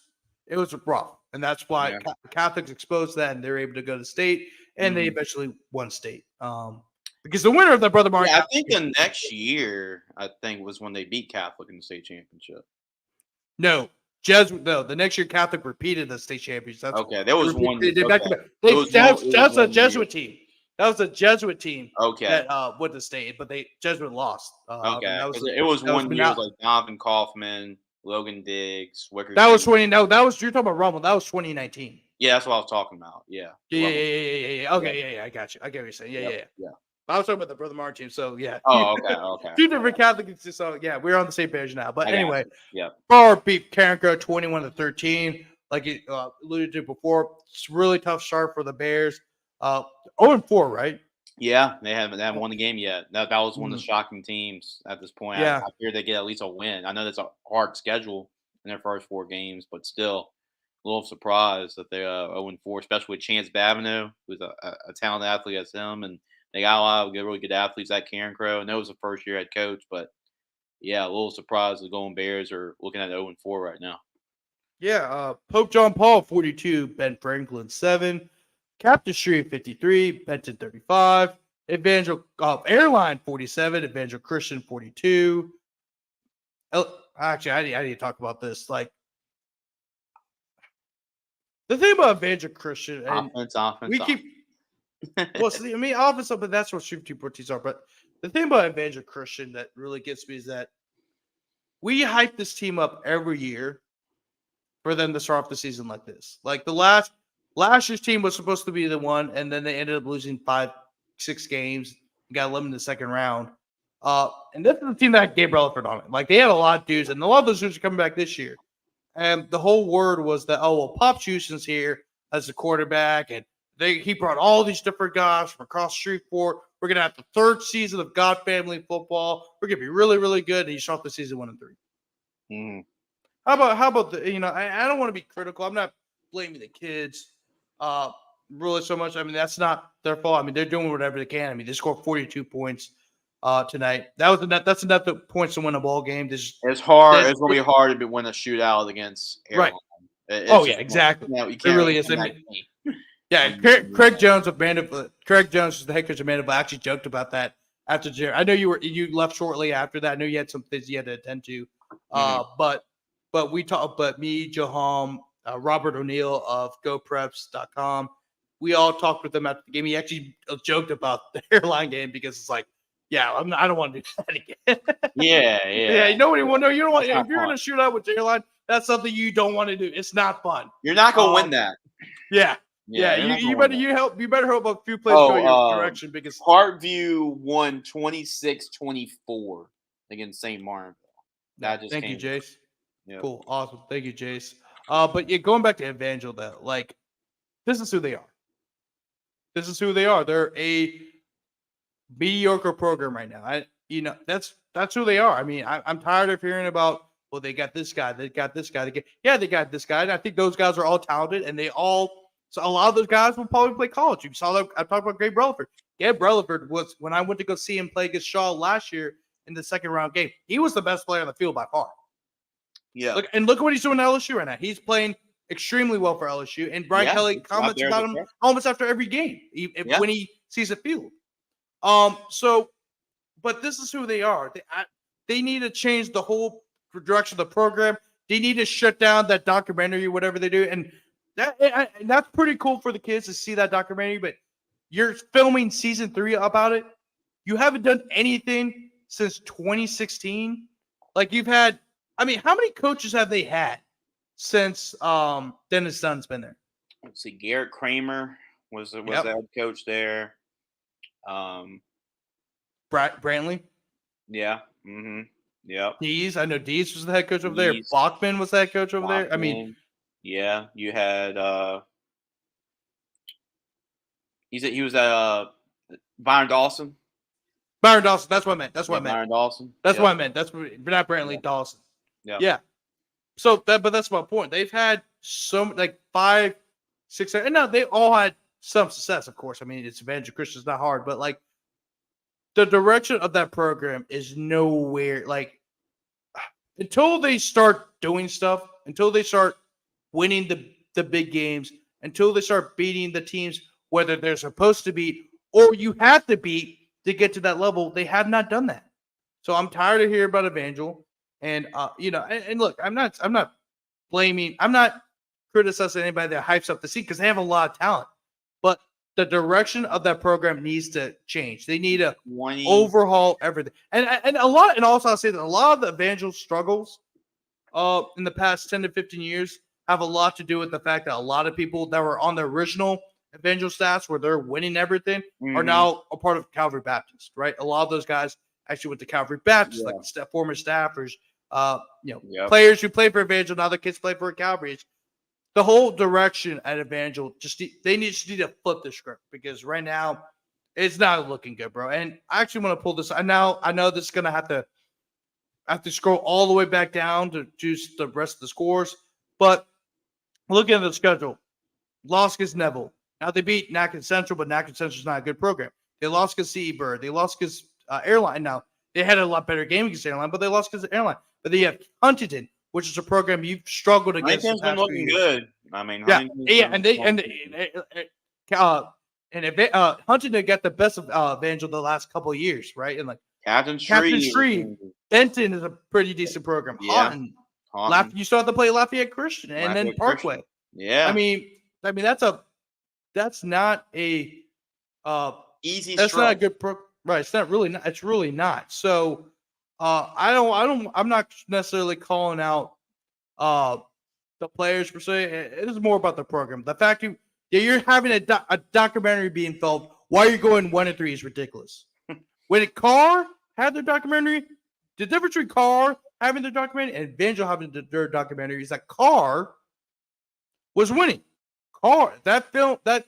it was rough. And that's why Catholics exposed that, and they're able to go to state, and they eventually won state. Because the winner of the brother Martin, I think the next year, was when they beat Catholic in the state championship. No, the next year Catholic repeated the state championship. There was one. That was a Jesuit team. That was a Jesuit team. Okay. That went to state, but Jesuit lost. It was one year. It was like Donovan Kaufman, Logan Diggs, Wicker. That was 20. No, that was you're talking about Rummel. That was 2019. Yeah, that's what I was talking about. Yeah. Yeah. Okay, yeah. I got you. I get what you're saying. Yeah. I was talking about the brother Martin team. So yeah. Oh, okay. Two different Catholics. So yeah, we're on the same page now. But anyway, yeah. Bar beat Carencro 21-13. Like you alluded to before, it's a really tough start for the Bears. 0-4, right? Yeah, they haven't won the game yet. That was one of the shocking teams at this point. Yeah. I fear they get at least a win. I know that's a hard schedule in their first 4 games, but still a little surprised that they're 0-4, especially with Chance Babineau, who's a talented athlete as him, and they got a lot of really good athletes at Carencro. I know it was the first year head coach, but yeah, a little surprised the Golden Bears are looking at 0-4 right now. Yeah, Pope John Paul 42, Ben Franklin 7. Captain Street 53, Benton 35, Evangel Airline 47, Evangel Christian 42. Actually, I need to talk about this. Like the thing about Evangel Christian and offense. Offense, but that's what shooting teams are. But the thing about Evangel Christian that really gets me is that we hype this team up every year for them to start off the season like this. Like the last year's team was supposed to be the one, and then they ended up losing 5-6 games and got eliminated in the second round. And this is the team that had Gabe Relaford on it. Like they had a lot of dudes, and a lot of those dudes are coming back this year. And the whole word was that, Pop Houston's here as a quarterback, and he brought all these different guys from across Shreveport. We're gonna have the 3rd season of God Family football. We're gonna be really, really good. And he shot the season 1-3. Mm-hmm. How about the? I don't want to be critical. I'm not blaming the kids. Really so much. I mean, that's not their fault. I mean, they're doing whatever they can. I mean, they scored 42 points tonight. That's enough points to win a ball game. It's hard. It's going to be hard to win a shootout against Airline. Right. Exactly. It really is. Craig Jones of Vanderbilt. Craig Jones, the head coach of Vanderbilt, actually joked about that after. I know you left shortly after that. I know you had some things you had to attend to. But we talked. But me, Joham, Robert O'Neill of GoPreps.com. We all talked with him after the game. He actually joked about the Airline game because it's like, I don't want to do that again. Yeah. You don't want. If you're going to shoot out with the Airline, that's something you don't want to do. It's not fun. You're not going to win that. Yeah. You better hope a few plays go your direction because Parkview won 26-24 against St. Martinville. Thank you, Jace. Yep. Cool. Awesome. Thank you, Jace. But yeah, going back to Evangel though, like this is who they are. This is who they are. They're a mediocre program right now. That's who they are. I mean, I'm tired of hearing about, well, they got this guy, they got this guy. They got this guy. And I think those guys are all talented, and so a lot of those guys will probably play college. You saw that. I talked about Gabe Relaford. Gabe Relaford was, when I went to go see him play against Shaw last year in the second round game, he was the best player on the field by far. Yeah. Look at what he's doing at LSU right now. He's playing extremely well for LSU, and Brian Kelly comments about him almost after every game when he sees the field. But this is who they are. They need to change the whole direction of the program. They need to shut down that documentary, whatever they do, and that's pretty cool for the kids to see that documentary. But you're filming season 3 about it. You haven't done anything since 2016. Like you've had. I mean, how many coaches have they had since Dennis Dunn's been there? Let's see. Garrett Kramer was the head coach there. Brantley. Yeah. Mm-hmm. Yeah. Dees. I know Dees was the head coach over there. Bachman was the head coach over there. I mean, yeah, you had he was at Byron Dawson. Byron Dawson. That's what I meant. Byron Dawson. That's what I meant. That's not Brantley. Dawson. Yeah. So but that's my point. They've had like 5, 6, 7, and no, they all had some success, of course. I mean, it's Evangel Christian, it's not hard, but like the direction of that program is nowhere. Like until they start doing stuff, until they start winning the big games, until they start beating the teams whether they're supposed to beat or you have to beat to get to that level, they have not done that. So I'm tired of hearing about Evangel. And and look, I'm not criticizing anybody that hypes up the scene because they have a lot of talent. But the direction of that program needs to change. They need to overhaul everything. And also I'll say that a lot of the Evangel struggles in the past 10 to 15 years have a lot to do with the fact that a lot of people that were on the original Evangel staffs where they're winning everything are now a part of Calvary Baptist, right? A lot of those guys actually went to Calvary Baptist, like former staffers, players who play for Evangel, now their kids play for Calvary. The whole direction at Evangel, they need to flip the script because right now it's not looking good, bro. And I actually want to pull this. I know this is gonna have to scroll all the way back down to choose the rest of the scores. But looking at the schedule, lost against Neville. Now they beat Natchez Central, but Natchez Central is not a good program. They lost against CE Bird. They lost against Airline. Now they had a lot better game against Airline, but they lost against Airline. But they have Huntington, which is a program you've struggled against. Huntington's been looking good. I mean, Huntington got the best of Evangel the last couple of years, right? And like Captain Shreve. Benton is a pretty decent program. Houghton. You still have to play Lafayette Christian and then Parkway. Christian. Yeah. I mean that's not a easy. That's not a good right. It's not really not. It's really not. So I'm not necessarily calling out the players per se. It is more about the program. The fact you're having a documentary being filmed while you're going 1-3 is ridiculous. When Carr had their documentary, the difference between Carr having their documentary and Evangel having their documentary is that Carr was winning. Carr, that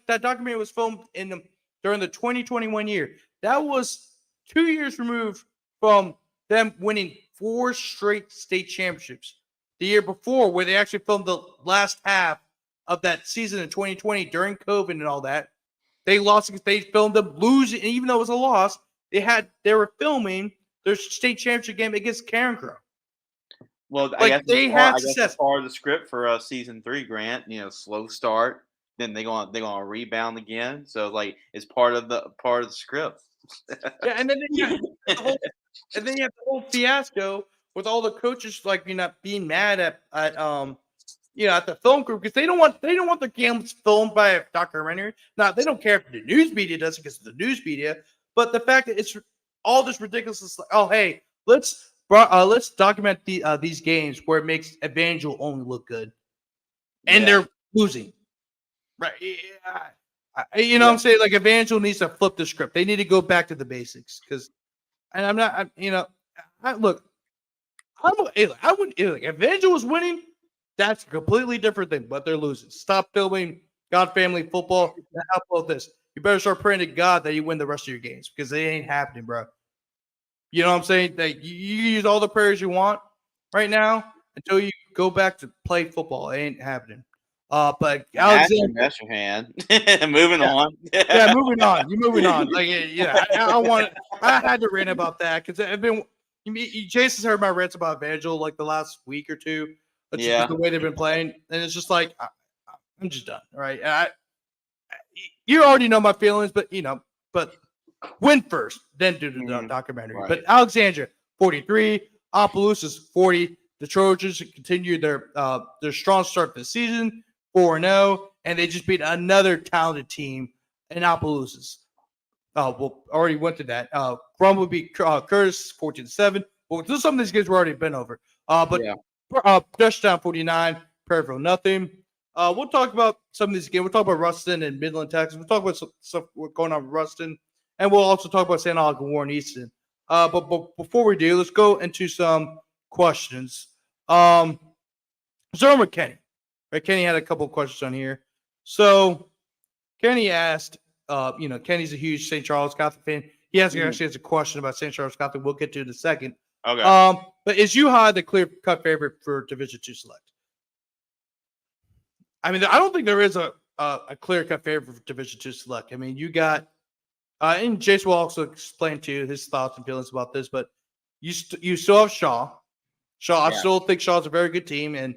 documentary was filmed during the 2021 year. That was 2 years removed from them winning 4 straight state championships. The year before, where they actually filmed the last half of that season in 2020 during COVID and all that, they lost because they filmed them losing, and even though it was a loss, they were filming their state championship game against Carencro. Well, I guess that's part of the script for season 3, Grant. Slow start, then they're gonna rebound again. So like it's part of the script. Yeah, and then you have the whole fiasco with all the coaches being mad at the film group because they don't want their games filmed by a documentary. Now they don't care if the news media does it because of the news media, but the fact that it's all this ridiculous, like, oh hey, let's document these games where it makes Evangel only look good, and they're losing, right? What I'm saying? Like Evangel needs to flip the script. They need to go back to the basics and I'm not. Look, I wouldn't. Evangel was winning. That's a completely different thing, but they're losing. Stop filming God Family Football. And how about this? You better start praying to God that you win the rest of your games because they ain't happening, bro. You know what I'm saying? That you use all the prayers you want right now until you go back to play football. It ain't happening. But Alexander, That's your hand. Moving yeah, on. yeah, moving on. You're moving on. Like, yeah, I had to rant about that because I've been. Jason's heard my rants about Evangel like the last week or two. That's just the way they've been playing, and it's just like I'm just done. All right, you already know my feelings, but but win first, then do the documentary. Right. But Alexandria 43, Opelousas 40. The Trojans continue their strong start to the season, 4-0, and they just beat another talented team in Opelousas. Well, already went to that. Rummel beat Curtis 14-7. Well, some of these games were already been over. Touchdown 49, Prairieville nothing. We'll talk about some of these games. We'll talk about Ruston and Midland, Texas. We'll talk about some stuff going on with Ruston, and we'll also talk about St. Aug and Warren Easton. But before we do, let's go into some questions. Starting with Kenny. Right, Kenny had a couple of questions on here. So Kenny asked, Kenny's a huge St. Charles Catholic fan. He actually has a question about St. Charles Catholic. We'll get to in a second. Okay. But is U-High the clear-cut favorite for Division II Select? I mean, I don't think there is a clear-cut favorite for Division II Select. I mean, you got and Jace will also explain to you his thoughts and feelings about this, but you still have Shaw. I still think Shaw's a very good team, and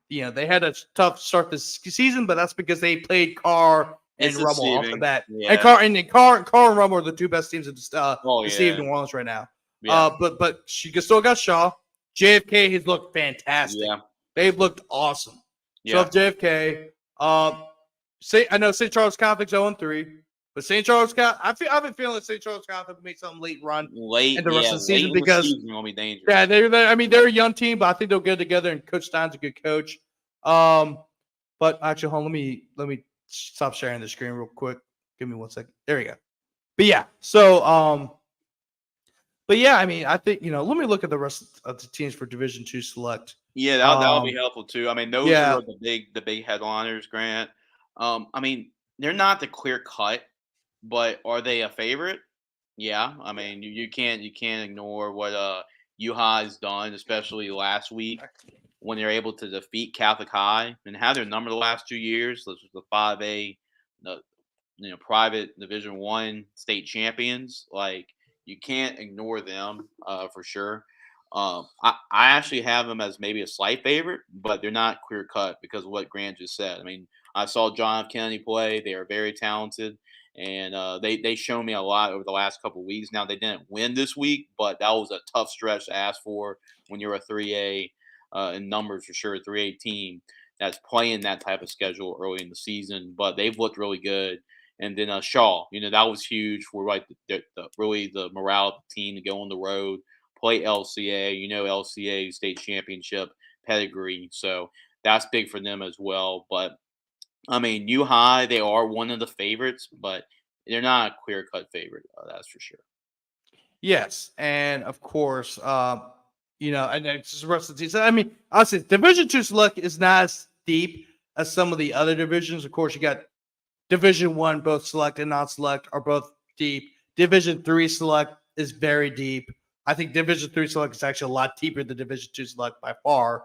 they had a tough start this season, but that's because they played Carr and Rummel off the bat. Yeah. And Carr and Rummel are the two best teams in the city of New Orleans right now. Yeah. But she still got Shaw. JFK has looked fantastic. Yeah. They've looked awesome. Yeah. So JFK, I know St. Charles Catholic's 0-3. But St. Charles Catholic, I've been feeling like St. Charles Catholic make some late run in the rest of the season because be dangerous. Yeah, they're a young team, but I think they'll get together. And Coach Stein's a good coach. But actually, hold on, let me stop sharing the screen real quick. Give me 1 second. There we go. But yeah, so but yeah, I mean, I think let me look at the rest of the teams for Division II Select. Yeah, that'll be helpful too. I mean, those are the big headliners, Grant. I mean, they're not the clear cut. But are they a favorite? Yeah, I mean you can't ignore what U-High's done, especially last week when they're able to defeat Catholic High and have their number the last 2 years. This was the 5A, the private Division I state champions. Like you can't ignore them for sure. I actually have them as maybe a slight favorite, but they're not clear cut because of what Grant just said. I mean, I saw John F. Kennedy play. They are very talented. And they shown me a lot over the last couple of weeks. Now they didn't win this week, but that was a tough stretch to ask for when you're a 3A in numbers for sure, a 3A team that's playing that type of schedule early in the season. But they've looked really good. And then Shaw, that was huge for really the morale of the team to go on the road, play LCA. LCA state championship pedigree, so that's big for them as well. But I mean, U-High, they are one of the favorites, but they're not a clear-cut favorite. That's for sure. Yes, and of course, and it's just the rest of the teams. I mean, honestly, Division II Select is not as deep as some of the other divisions. Of course, you got Division I, both Select and non-Select are both deep. Division III Select is very deep. I think Division III Select is actually a lot deeper than Division II Select by far.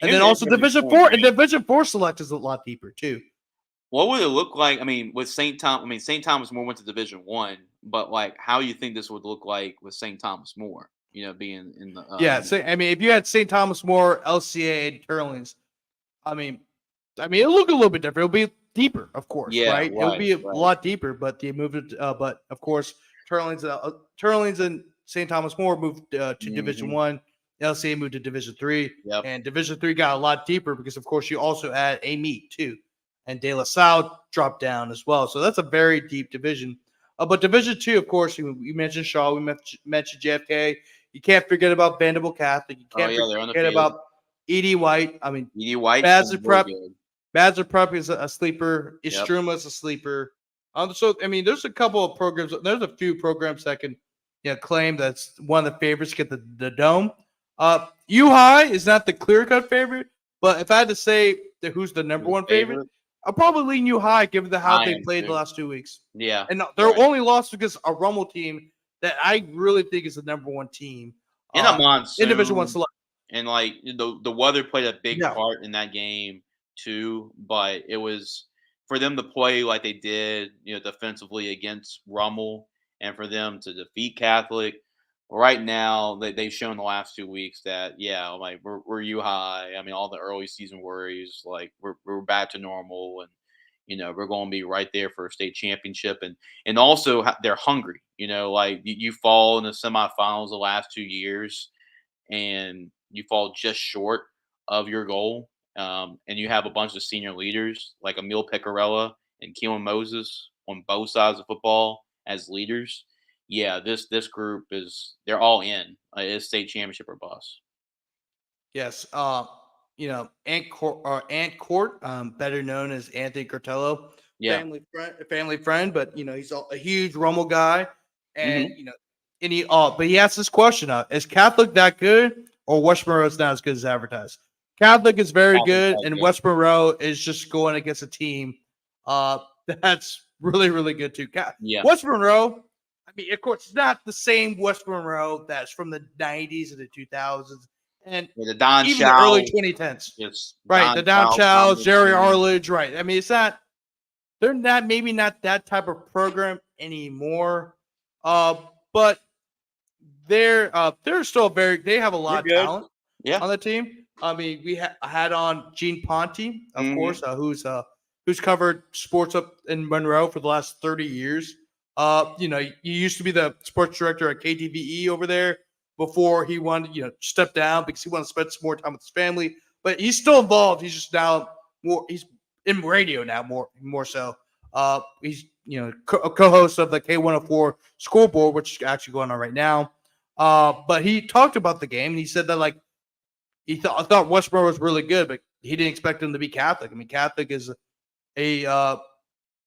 And then also Division 4 and Division 4 Select is a lot deeper too. What would it look like? I mean, with St. Thomas, St. Thomas More went to Division 1, but like, how do you think this would look like with St. Thomas More? Being in the So I mean, if you had St. Thomas More, LCA, and Turlings, I mean, it'll look a little bit different. It'll be deeper, of course, right? It'll be a lot deeper, but they moved it. But of course, Turlings and St. Thomas More moved to Division 1. LCA moved to Division 3, and Division 3 got a lot deeper because, of course, you also add a meet too, and De La Salle dropped down as well. So that's a very deep division. But Division 2, of course, you mentioned Shaw, we mentioned JFK. You can't forget about Vanderbilt Catholic. You can't forget about E.D. White. I mean, E.D. White. Badger Prep is a sleeper. Istruma is a sleeper. So I mean, there's a couple of programs. There's a few programs that can claim that's one of the favorites to get the dome. U-High is not the clear-cut favorite, But if I had to say who's the number one favorite, I'll probably lean you high given how they played the last 2 weeks. Yeah. And they're only lost because a Rummel team that I really think is the number one team in a monsoon. In Division 1 select. And like the weather played a big part in that game too, but it was for them to play like they did, defensively against Rummel, and for them to defeat Catholic. Right now, they've shown the last 2 weeks that like we're U high. I mean, all the early season worries, like we're back to normal, and we're going to be right there for a state championship, and also they're hungry. Like you fall in the semifinals the last 2 years, and you fall just short of your goal, and you have a bunch of senior leaders like Emil Pecorella and Keelan Moses on both sides of football as leaders. Yeah, this group they're all in. It's state championship or bust. Yes. Ant Court, better known as Anthony Cortello, family friend, but he's a huge Rummel guy, and but he asked this question: is Catholic that good, or West Monroe is not as good as advertised? Catholic is very good, and West Monroe is just going against a team that's really, really good too. West Monroe, I mean, of course, it's not the same West Monroe that's from the 90s and the 2000s. And the Don even Chow, the early 2010s. Right, the Don Chow, Jerry Arledge, right. I mean, they're maybe not that type of program anymore. But they're still they have a lot of talent on the team. I mean, we had on Gene Ponte, of course, who's covered sports up in Monroe for the last 30 years. You used to be the sports director at KTVE over there before he wanted, step down because he wanted to spend some more time with his family. But he's still involved. He's just now he's in radio now more so. He's a co-host of the K104 School Board, which is actually going on right now. But he talked about the game, and he said that I thought West Monroe was really good, but he didn't expect them to be Catholic. I mean, Catholic is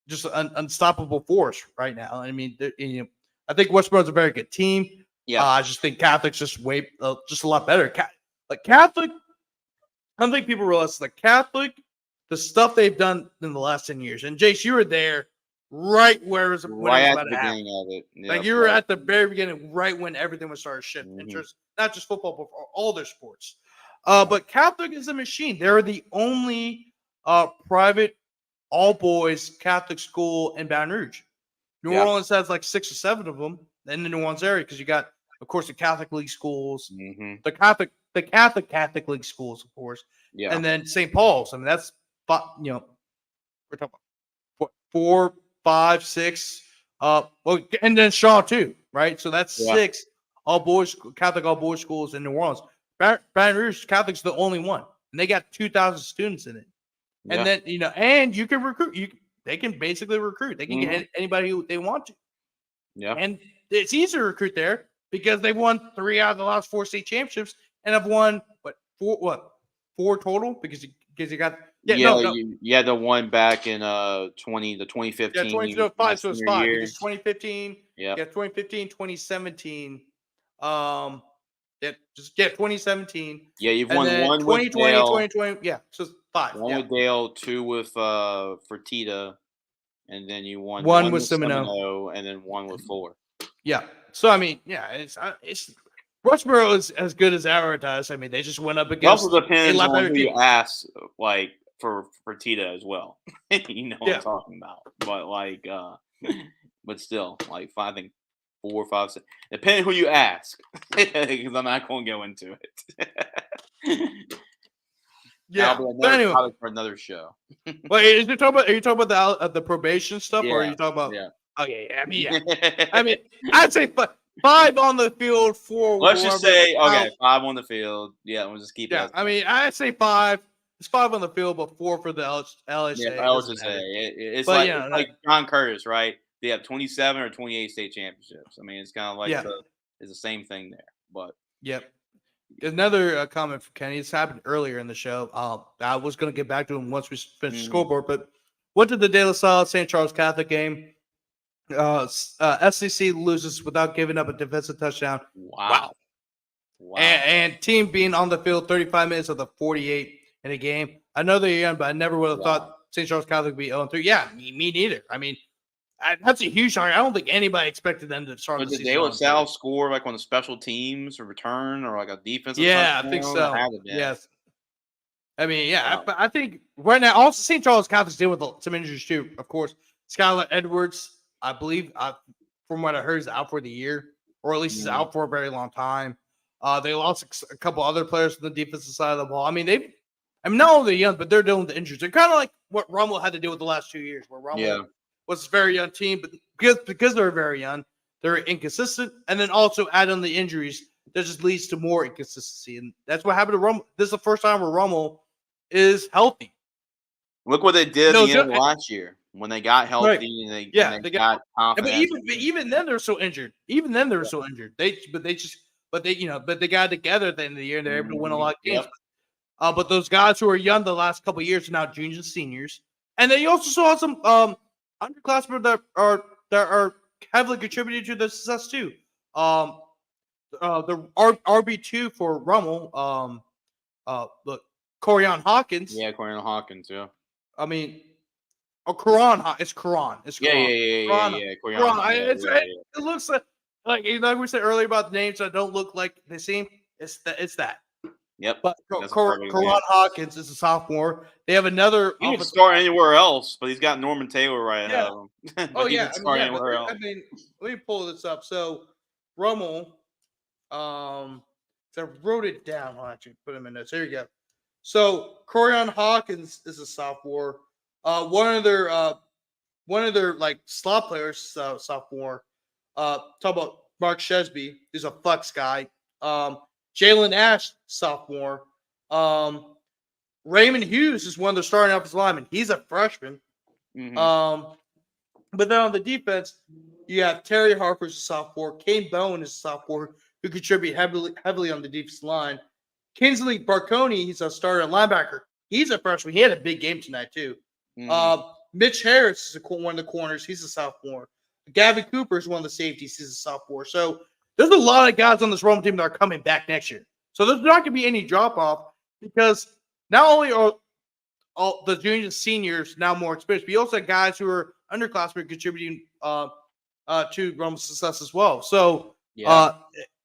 just an unstoppable force right now. I mean, I think West Monroe's a very good team. Yeah, I just think Catholic's just a lot better. Catholic, I don't think people realize Catholic, the stuff they've done in the last 10 years. And Jace, you were there right when it was about to happen. Yep, you were at the very beginning, right when everything was starting to shift. Not just football, but for all their sports. But Catholic is a machine. They're the only private all-boys Catholic school in Baton Rouge. New Orleans has 6 or 7 of them in the New Orleans area because you got, of course, the Catholic League schools, the Catholic League schools, of course, and then St. Paul's. I mean, that's we're talking about 4, 5, 6, and then Shaw too, right? So that's 6 all-boys Catholic all-boys schools in New Orleans. Baton Rouge Catholic's the only one, and they got 2,000 students in it. And then, and you can recruit. They can basically recruit. They can get anybody who they want to. Yeah. And it's easy to recruit there because they've won 3 out of the last 4 state championships and have won 4 total because you got you had the one back in 2015. Yeah, 2005, so it's 5 because 2015. Yeah, 2015, 2017. 2017. Yeah, you've won one 2020, with Dale. 2020. Yeah, so 5. One with Dale, 2 with Fertitta, and then you won one with Semino, and then 1 with Fuller. Yeah. So I mean, it's West Monroe is as good as advertised. I mean, they just went up against. It also depends on who you ask, for Fertitta as well. You know what I'm talking about, but but still, 5, I think 4, 5, 6. Depending who you ask, because I'm not going to go into it. Yeah, but anyway, for another show. Wait, are you talking about the probation stuff, or are you talking about? Yeah. Okay, I mean, I'd say 5 on the field, 4. Let's just say 5 on the field. Yeah, we'll just keep it. Yeah, I mean, I'd say 5. It's 5 on the field, but 4 for the LSA. Yeah, LSA. It's like John Curtis, right? They have 27 or 28 state championships. I mean, it's kind of it's the same thing there. But another comment from Kenny. This happened earlier in the show. I was going to get back to him once we finish the scoreboard, but went to the De La Salle St. Charles Catholic game. SCC loses without giving up a defensive touchdown. Wow. And team being on the field 35 minutes of the 48 in a game. I know they're young, but I never would have Yeah. thought St. Charles Catholic would be 0-3. Yeah, me neither. I mean, that's a huge shock. I don't think anybody expected them to start So the did season De La 0-3. Salle score like on the special teams or return or like a defensive Yeah, I touchdown? think It so. had to be. Yes. I mean, yeah, Wow. but I think right now, also St. Charles Catholic's dealing with some injuries too. Of course, Skylar Edwards, I believe, from what I heard, is out for the year, or at least is out for a very long time. They lost a couple other players from the defensive side of the ball. I mean, not only they're young, but they're dealing with the injuries. They're kind of like what Rummel had to deal with the last 2 years, where Rummel was a very young team, but because they're very young, they're inconsistent, and then also add on the injuries, that just leads to more inconsistency, and that's what happened to Rummel. This is the first time where Rummel is healthy. Look what they did at the end Just, of last year when they got healthy right. and they got got confidence. But even then they're so injured. Even then they're so injured. They got together at the end of the year and they're able to win a lot of games. Yep. But those guys who are young the last couple of years are now juniors and seniors. And then you also saw some underclassmen that are heavily contributing to the success too. The RB2 for Rummel, look, Corian Hawkins. Yeah, Corian Hawkins, yeah. I mean, Quran. It's Quran. It's Quran. Yeah. Quran. It looks like we said earlier about the names that don't look like they seem. It's that. Yep. But Quran Hawkins is a sophomore. They have another. He can start anywhere else, but he's got Norman Taylor right ahead of him. Oh yeah. Else. I mean, let me pull this up. So Rummel, so I wrote it down. I'll actually put him in this. Here you go. So Corian Hawkins is a sophomore. One of their like slot players, sophomore. Talk about Mark Shesby, who's a flex guy. Jalen Ash, sophomore. Raymond Hughes is one of their starting offensive linemen. He's a freshman. Mm-hmm. But then on the defense, you have Terry Harper's a sophomore. Kane Bowen is a sophomore who contribute heavily on the defensive line. Kinsley Barconi, he's a starter linebacker. He's a freshman. He had a big game tonight too. Mm-hmm. Mitch Harris is one of the corners. He's a sophomore. Gavin Cooper is one of the safeties. He's a sophomore. So there's a lot of guys on this Rome team that are coming back next year. So there's not going to be any drop off because not only are all the juniors and seniors now more experienced, but you also have guys who are underclassmen contributing to Rome's success as well. So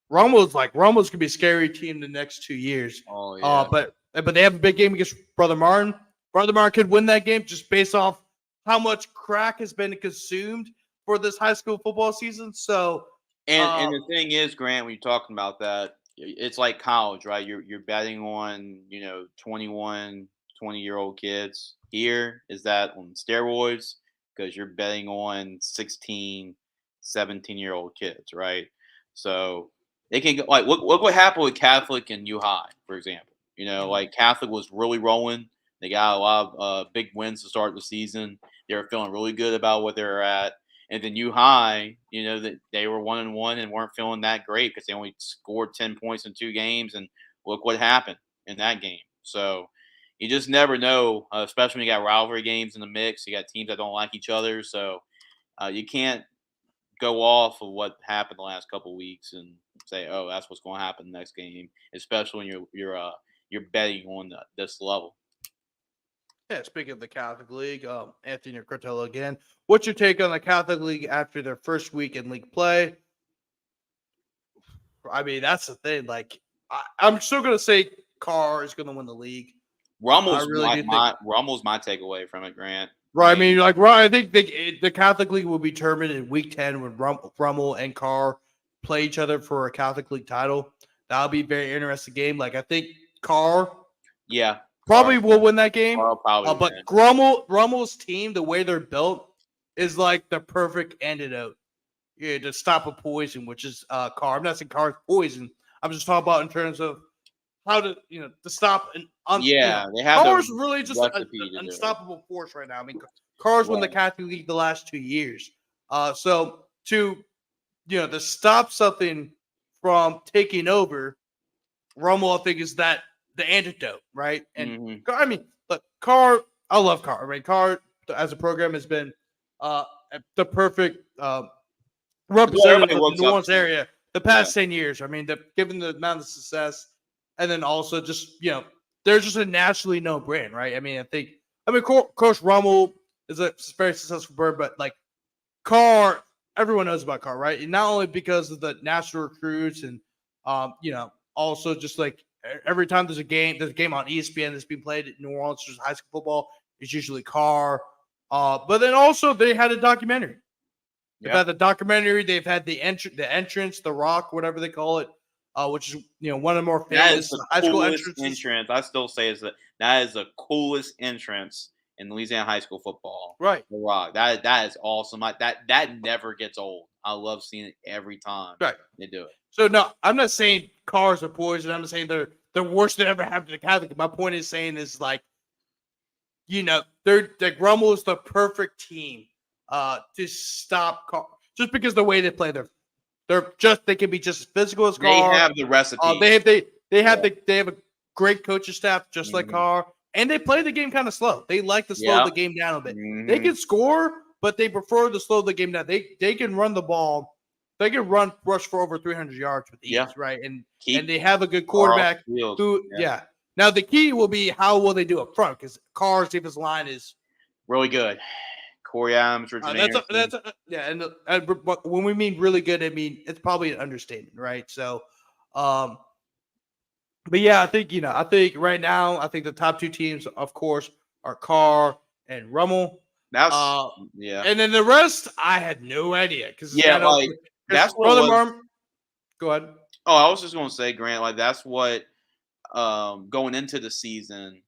Rome's going to be a scary team the next 2 years. Oh yeah. But they have a big game against Brother Martin. Brother Martin could win that game just based off how much crack has been consumed for this high school football season. So and the thing is, Grant, when you're talking about that, it's like college, right? You're betting on 20-year-old kids. Here is that on steroids because you're betting on 16, 17-year-old kids, right? So they can like look what happened with Catholic and U High, for example. Like Catholic was really rolling. They got a lot of big wins to start the season. They were feeling really good about what they were at. And then U High, that they were 1-1 and weren't feeling that great because they only scored 10 points in 2 games. And look what happened in that game. So you just never know, especially when you got rivalry games in the mix. You got teams that don't like each other. So you can't go off of what happened the last couple of weeks and say, oh, that's what's going to happen next game, especially when you're betting on this level. Yeah, speaking of the Catholic League, Anthony Cortello again. What's your take on the Catholic League after their first week in league play? I mean, that's the thing. Like, I'm still going to say Carr is going to win the league. Rummel's my takeaway from it, Grant. Right. I mean, I think the Catholic League will be determined in week 10 when Rummel and Carr play each other for a Catholic League title. That'll be a very interesting game. Like, I think Carr. Yeah. Probably will win that game. But Rummel's team, the way they're built, is like the perfect antidote to stop a poison, which is Carr. I'm not saying Carr's poison. I'm just talking about in terms of how to stop an they have Carr's really just an unstoppable force right now. I mean, Carr's won the Catholic League the last 2 years. So to stop something from taking over, Rummel, I think, is that the antidote, right? And I mean, look, Carr, I love Carr. I mean, Carr as a program has been the perfect representative of the New Orleans area the past 10 years. I mean, given the amount of success, and then also just the they're just a nationally known brand, right? I mean, Coach Rummel is a very successful brand, but like Carr, everyone knows about Carr, right? And not only because of the national recruits and also just like every time there's a game on ESPN that's being played at New Orleans, there's high school football, it's usually Carr. But then also they had a documentary. They've had the documentary. They've had the entrance, the Rock, whatever they call it, which is one of the more famous high school entrances. I still say that is the coolest entrance in Louisiana high school football. Right, the Rock. That is awesome. That never gets old. I love seeing it every time. Right, they do it. So no, I'm not saying cars are poison. I'm not saying they're the worst that ever happened to Catholic. My point is saying is like, they're like Rummel is the perfect team to stop just because the way they play. They can be just as physical as Carr. They have the recipe. They have a great coaching staff just like Carr, and they play the game kind of slow. They like to slow the game down a bit. They can score, but they prefer to slow the game down. They can run the ball. They can rush for over 300 yards with ease, right? And they have a good quarterback Now the key will be how will they do up front, because Carr's defensive line is really good. Corey Adams, Richard Anderson. And when we mean really good, I mean it's probably an understatement, right? So, but yeah, I think right now, I think the top two teams, of course, are Carr and Rummel. And then the rest, I had no idea because that's Brother Marm. Go ahead. Oh, I was just going to say, Grant, like that's what going into the season.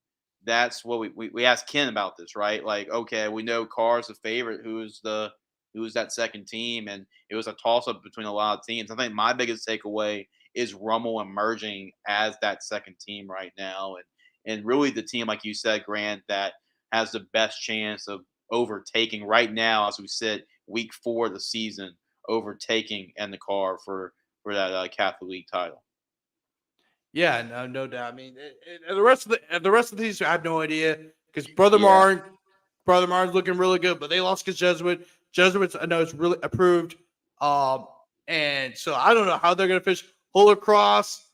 That's what we asked Ken about this, right? Like, okay, we know Carr's the favorite. Who's that second team? And it was a toss-up between a lot of teams. I think my biggest takeaway is Rummel emerging as that second team right now. And really the team, like you said, Grant, that has the best chance of overtaking right now, as we sit week 4 of the season, overtaking and the Carr for that Catholic League title. Yeah, no doubt. I mean, the rest of the teams, I have no idea because Brother Martin's looking really good, but they lost because Jesuits, I know, it's really approved. And so I don't know how they're going to finish. Holy Cross,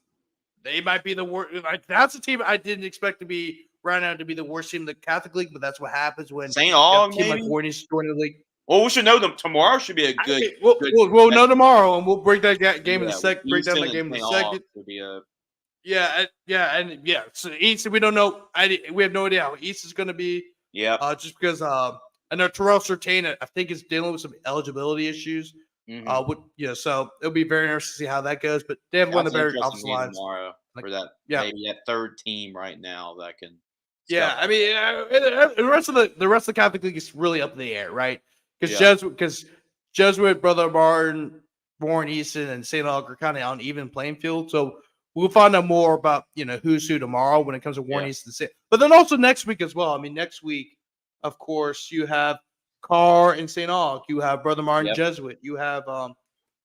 they might be the worst. Like, that's a team I didn't expect to be right now to be the worst team in the Catholic League, but that's what happens when St. Aug, team like Warney's joining the league. Well, we should know them tomorrow. Should be a good. We'll know tomorrow, and we'll break that game in a second. Break down that game in a second. So East, we don't know. We have no idea how East is going to be. Yeah. Just because I know Terrell Sertain, I think, is dealing with some eligibility issues. So it'll be very interesting to see how that goes. But they have one of the better offensive lines tomorrow for that. Maybe that third team right now that can. Yeah, I mean, the rest of the Catholic League is really up in the air, right? Because Jesuit, Brother Martin, Warren Easton, and St. Aug are kind of on even playing field. So we'll find out more about who's who tomorrow when it comes to Warren Easton. But then also next week as well. I mean, next week, of course, you have Carr and St. Aug. You have Brother Martin Jesuit. You have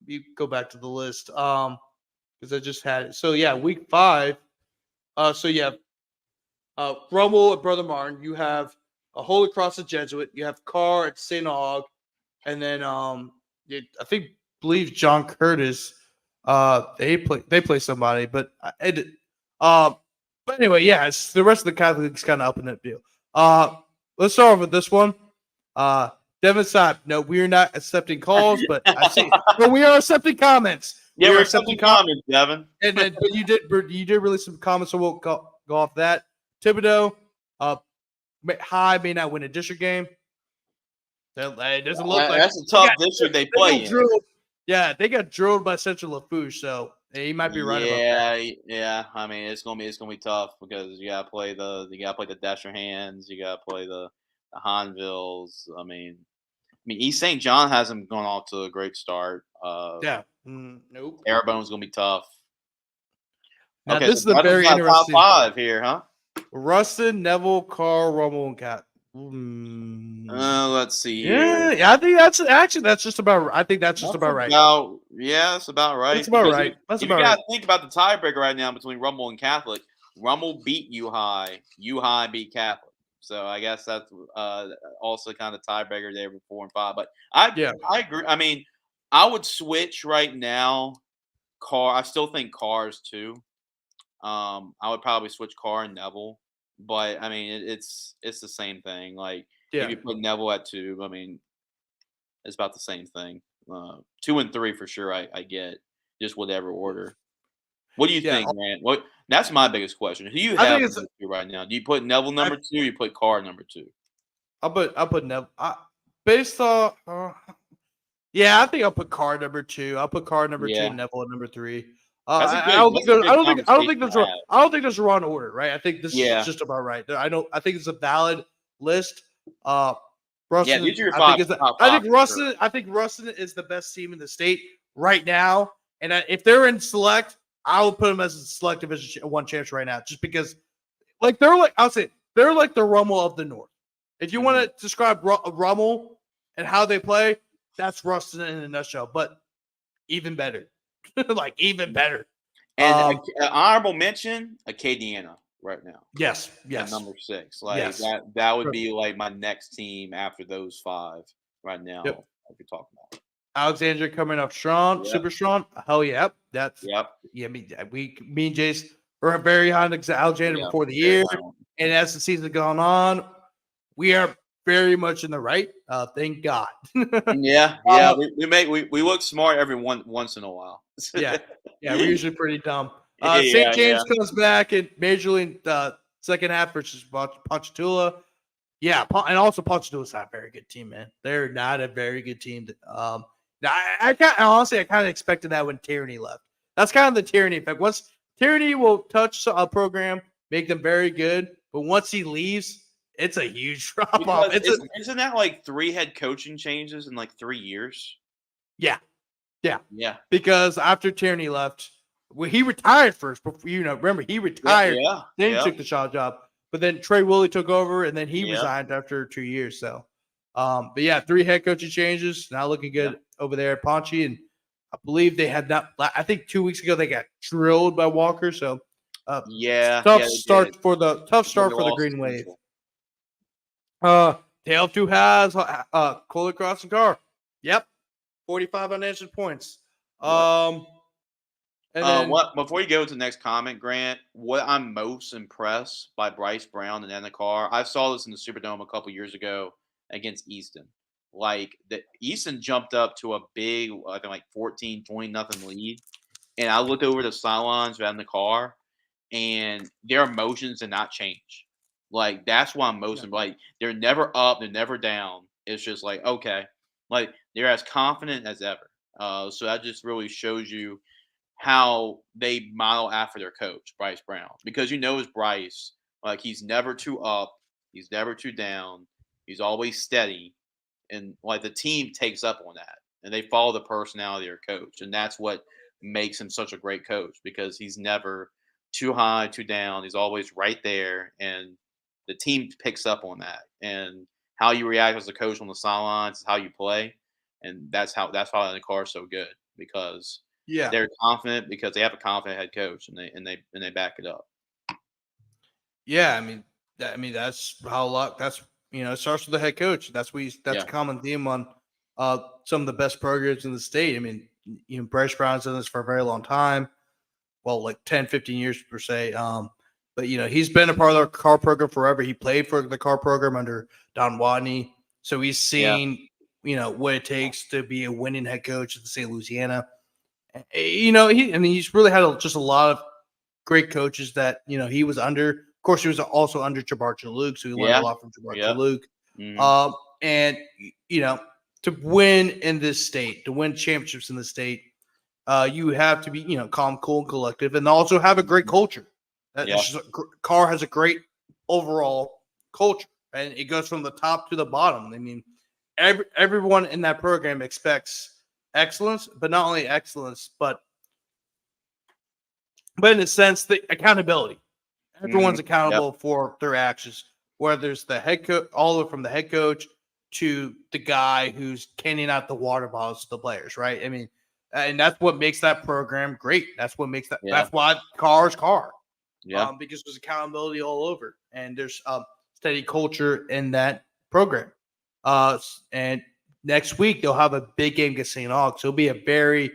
you go back to the list because I just had it. So yeah, week 5. So you have Rummel at Brother Martin. You have a Holy Cross at Jesuit. You have Carr at St. Aug, and then believe John Curtis. They play somebody, but anyway, it's the rest of the Catholic League's kind of up in that deal. Let's start with this one. Devin Sapp. No, we are not accepting calls, but we are accepting comments. Yeah, we're accepting comments, Devin. And then, but you did release some comments, so we'll go off that. Thibodeau, High may not win a district game. It doesn't look like that's a tough district they play in. Yeah, they got drilled by Central Lafourche, so he might be right about that. Yeah. I mean, it's gonna be tough because you gotta play the Destrehands, you gotta play the Hanvilles. I mean, East St. John hasn't gone off to a great start. Nope. Airbone's gonna be tough. Now this is a very interesting top 5 here, huh? Rustin, Neville, Carr, Rummel, and Cat. Let's see. Yeah, I think that's just about. I think that's just about right. That's about right. That's about right. You got to think about the tiebreaker right now between Rummel and Catholic. Rummel beat U High. U High beat Catholic. So I guess that's also kind of tiebreaker there with 4 and 5. But I agree. I mean, I would switch right now. Carr. I still think Carr's 2. I would probably switch Carr and Neville, but I mean, it's the same thing. Like if Yeah. you put Neville at 2, I mean, it's about the same thing. 2 and 3 for sure. I get just whatever order. What do you Yeah. think, man? What That's my biggest question. Who you I have think it's number 2 right now? Do you put Neville I number 2? Or you put Carr number 2? I'll put Neville. Based on yeah, I think I'll put Carr number 2. I'll put Carr number 2, Yeah, Neville at number 3. that's a I don't think that's a there's good conversation to have. I don't think there's a wrong order, right? I think this is Yeah, just about right. I think it's a valid list. yeah. Rustin, These are your top five for sure. I think Rustin is the best team in the state right now. And if they're in select, I will put them as a select division 1 chance right now, just because I'll say they're like the Rummel of the North. If you want to describe Rummel and how they play, that's Rustin in a nutshell, but even better. Like even better. And an honorable mention, Acadiana right now. Yes, At yes, number 6. Like yes. that would be like my next team after those 5 right now. Yep. If you're talking about. Alexandria coming up strong, Yep. super strong. Hell yeah, that's Yep. yeah. Me and Jace were very high on Alexandria Yep. before the Very year, high on. and as the season gone on, we are very much in the right. Thank God. Yeah. We look smart every once in a while. Yeah, we're usually pretty dumb. Yeah, St. James yeah. comes back in Major League second half versus Ponchatoula. Yeah, and also Ponchatoula's not a very good team, man. They're not a very good team. I honestly kind of expected that when Tyranny left. That's kind of the Tyranny effect. Once Tyranny will touch a program, make them very good, but once he leaves, it's a huge drop off. Isn't that like 3 head coaching changes in like 3 years? Yeah. Yeah. Because after Tyranny left, well, he retired first. Remember he retired, then he took the shot job. But then Trey Willie took over, and then he resigned after 2 years. So, but yeah, 3 head coaching changes. Now looking good over there at Ponchi, and I believe they had not. I think 2 weeks ago they got drilled by Walker. So, tough start for the Green Wave. Tail 2 has Kohler Cross and Carr. Yep, 45 unanswered points. And then, what before you go to the next comment, Grant, what I'm most impressed by Bryce Brown and Anna Carr, I saw this in the Superdome a couple years ago against Easton. Like the Easton jumped up to a big, I think like 14-20 nothing lead. And I looked over the sidelines of Anna Carr, and their emotions did not change. Like that's why I'm most like they're never up, they're never down. It's just like, okay. Like they're as confident as ever. So that just really shows you how they model after their coach, Bryce Brown. Because it's Bryce, like he's never too up, he's never too down, he's always steady. And like the team takes up on that. And they follow the personality of their coach. And that's what makes him such a great coach, because he's never too high, too down. He's always right there. And the team picks up on that. And how you react as a coach on the sidelines is how you play. And that's why the car is so good, because they're confident because they have a confident head coach, and they back it up. Yeah, I mean that's how that's it starts with the head coach. That's a common theme on some of the best programs in the state. I mean, Bryce Brown's done this for a very long time. Well, like 10, 15 years per se. But he's been a part of the car program forever. He played for the car program under Don Watney. So he's seen, what it takes to be a winning head coach at the state of Louisiana. He's really had just a lot of great coaches that, he was under. Of course, he was also under Jabbar Luke, so he learned a lot from Jabbar Luke. Mm-hmm. And, to win in this state, to win championships in the state, you have to be, calm, cool, and collective, and also have a great culture. Carr has a great overall culture, and it goes from the top to the bottom. I mean, everyone in that program expects excellence, but not only excellence, but in a sense, the accountability. Everyone's accountable for their actions, whether it's the head coach, all the way from the head coach to the guy who's canning out the water bottles to the players, right? I mean, and that's what makes that program great. That's what makes that. That's why Carr's Carr. Yeah, because there's accountability all over, and there's steady culture in that program. And next week they'll have a big game against St. Augustine. So it'll be a very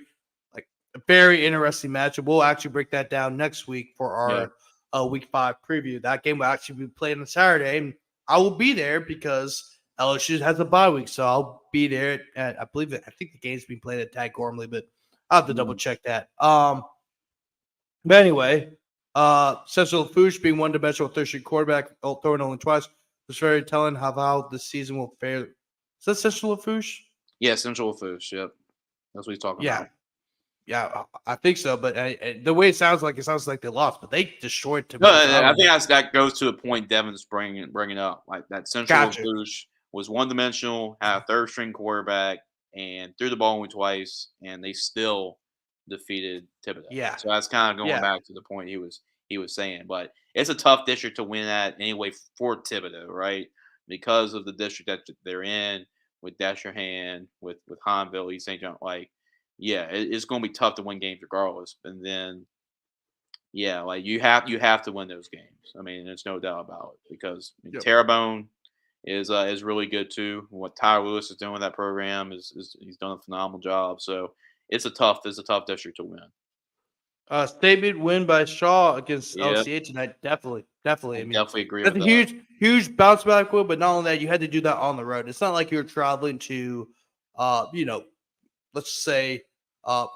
a very interesting matchup. We'll actually break that down next week for our week 5 preview. That game will actually be played on Saturday, and I will be there because LSU has a bye week, so I'll be there. I think the game's being played at Tag Gormley, but I'll have to double check that. But anyway, Central Lafourche being one-dimensional third-string quarterback, throwing only twice, was very telling how the season will fare. Is that Central Lafourche? Yeah, Central Lafourche. Yep, that's what he's talking about. Yeah, I think so. But the way it sounds like they lost, but they destroyed. No, I think that goes to a point Devin's bringing up. Like that Central Lafourche was one-dimensional, had a third-string quarterback, and threw the ball only twice, and they still defeated Thibodeau. Yeah. So that's kind of going back to the point he was saying. But it's a tough district to win at anyway for Thibodeau, right? Because of the district that they're in with Destrehan, with Hanville, East St. John. Like, yeah, it's going to be tough to win games regardless. And then, yeah, like you have to win those games. I mean, there's no doubt about it because Terrebonne is really good too. What Tyler Lewis is doing with that program is he's done a phenomenal job. So it's a tough district to win. Statement win by Shaw against LCA tonight. Definitely. I mean, definitely agree with that. That's a huge bounce back win, but not only that, you had to do that on the road. It's not like you were traveling to, let's say,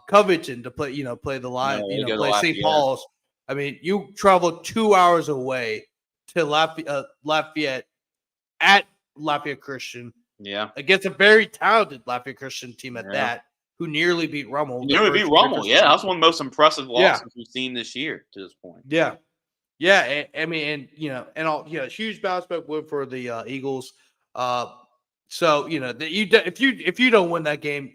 Covington to play the line, play St. Paul's. I mean, you traveled 2 hours away to Lafayette at Lafayette Christian. Yeah, against a very talented Lafayette Christian team at that, who nearly beat Rummel. Nearly beat Rummel. Yeah, that's one of the most impressive losses we've seen this year to this point. Yeah. I mean, huge bounce back win for the Eagles. So if you don't win that game,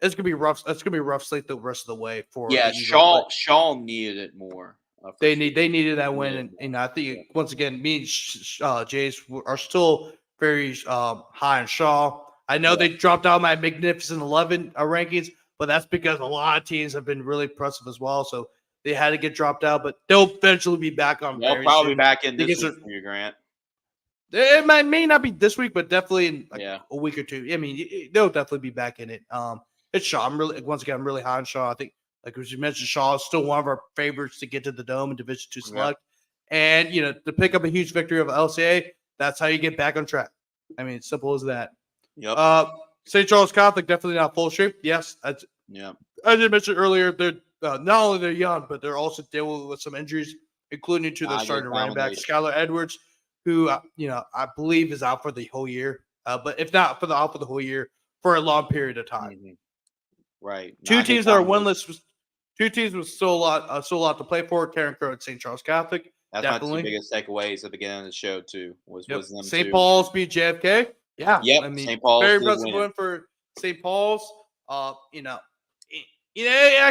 it's gonna be rough. It's gonna be a rough slate the rest of the way for. Yeah, Shaw needed it more. They needed that win, and I think once again, me and Jace are still very high on Shaw. I know they dropped out my Magnificent 11 rankings, but that's because a lot of teams have been really impressive as well. So they had to get dropped out, but they'll eventually be back on. They'll probably be back in this week for you, Grant. It may not be this week, but definitely in a week or two. I mean, they'll definitely be back in it. It's Shaw. I'm really high on Shaw. I think, like as you mentioned, Shaw is still one of our favorites to get to the Dome in Division II Select, and to pick up a huge victory over LCA. That's how you get back on track. I mean, it's simple as that. Yep. St. Charles Catholic definitely not full shape. Yes. As I mentioned earlier, they're not only they're young, but they're also dealing with some injuries, including to their starting running back Skylar Edwards, who I believe is out for the whole year. But if not for the whole year, for a long period of time. Mm-hmm. Right. Two teams that are winless. Two teams with still a lot to play for. Karen Crow and St. Charles Catholic. That's definitely my two biggest takeaways at the beginning of the show too. Was them St. Paul's beat JFK. Yeah. Yep. I mean, St. Paul's very impressive win for St. Paul's. I kind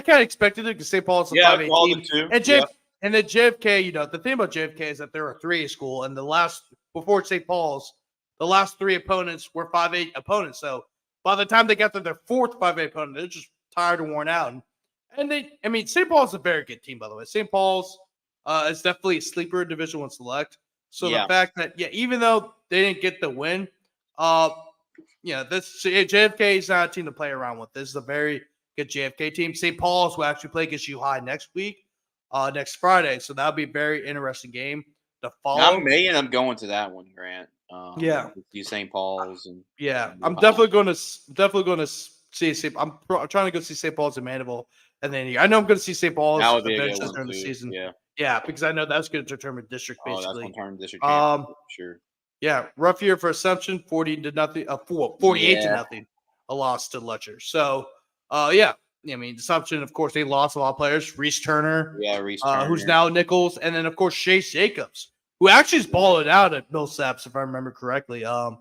of expected it because St. Paul's a 5A team. And then JFK, the thing about JFK is that they're a 3A school, and before St. Paul's, the last 3 opponents were 5A opponents. So by the time they got to their 4th 5A opponent, they're just tired and worn out. And St. Paul's a very good team, by the way. St. Paul's is definitely a sleeper in Division I Select. So the fact that, even though they didn't get the win, JFK is not a team to play around with. This is a very good JFK team. St. Paul's will actually play against U High next week, next Friday. So that'll be a very interesting game to follow. I'm going to that one, Grant. See St. Paul's and I'm definitely going to see I'm trying to go see St. Paul's in Mandeville, and then I know I'm going to see St. Paul's eventually during the season. Yeah, because I know that's going to determine district basically. That's going to determine district. Sure. Yeah, rough year for Assumption, 48-0, a loss to Letcher. So, Assumption, of course, they lost a lot of players. Reese Turner, who's now Nichols, and then of course Chase Jacobs, who actually is balling out at Millsaps, if I remember correctly. So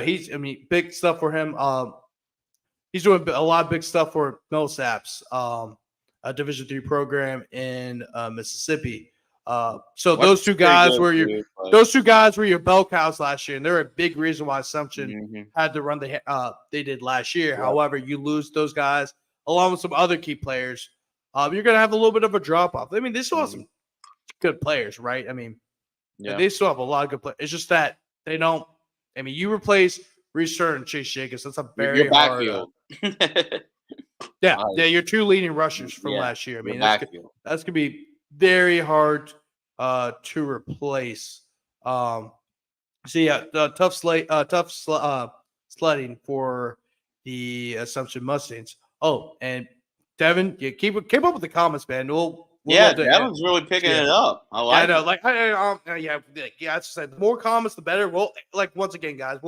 he's, big stuff for him. He's doing a lot of big stuff for Millsaps, a Division III program in Mississippi. So those two guys were your bell cows last year, and they're a big reason why Assumption had to run they did last year. However, you lose those guys along with some other key players, you're gonna have a little bit of a drop off. I mean, they still have some good players, right? I mean, they still have a lot of good players. It's just that they don't. You replace Reese Turner and Chase Jacobs. That's a very hard. Yeah, your two leading rushers from last year. I mean, that's gonna be very hard to replace. So yeah, tough sledding for the Assumption Mustangs. Oh, and Devin, yeah, keep up with the comments, man. We'll Devin's really picking it up. I like. I know, I just said the more comments, the better. Well, like once again, guys,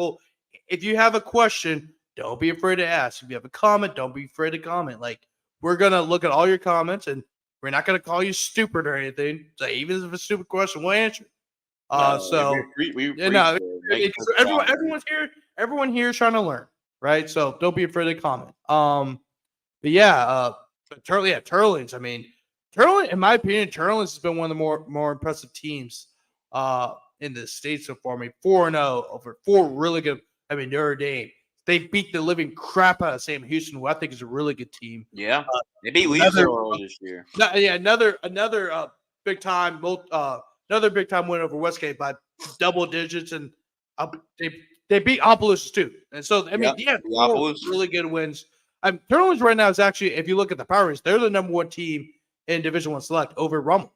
if you have a question, don't be afraid to ask. If you have a comment, don't be afraid to comment. Like we're gonna look at all your comments, and we're not gonna call you stupid or anything. So even if it's a stupid question, we'll answer. Everyone here is trying to learn, right? So don't be afraid to comment. Turlings. I mean, Turlings, in my opinion, Turlings has been one of the more impressive teams in the state so far. I mean, 4-0 over 4 really good. I mean, Notre Dame. They beat the living crap out of Sam Houston, who I think is a really good team. Yeah, they beat Leesboro this year. Another big time another big time win over Westgate by double digits, and they beat Opelousas too. And so I mean, four really good wins. Turlings right now is actually, if you look at the power race, they're the number 1 team in Division I Select over Rummel.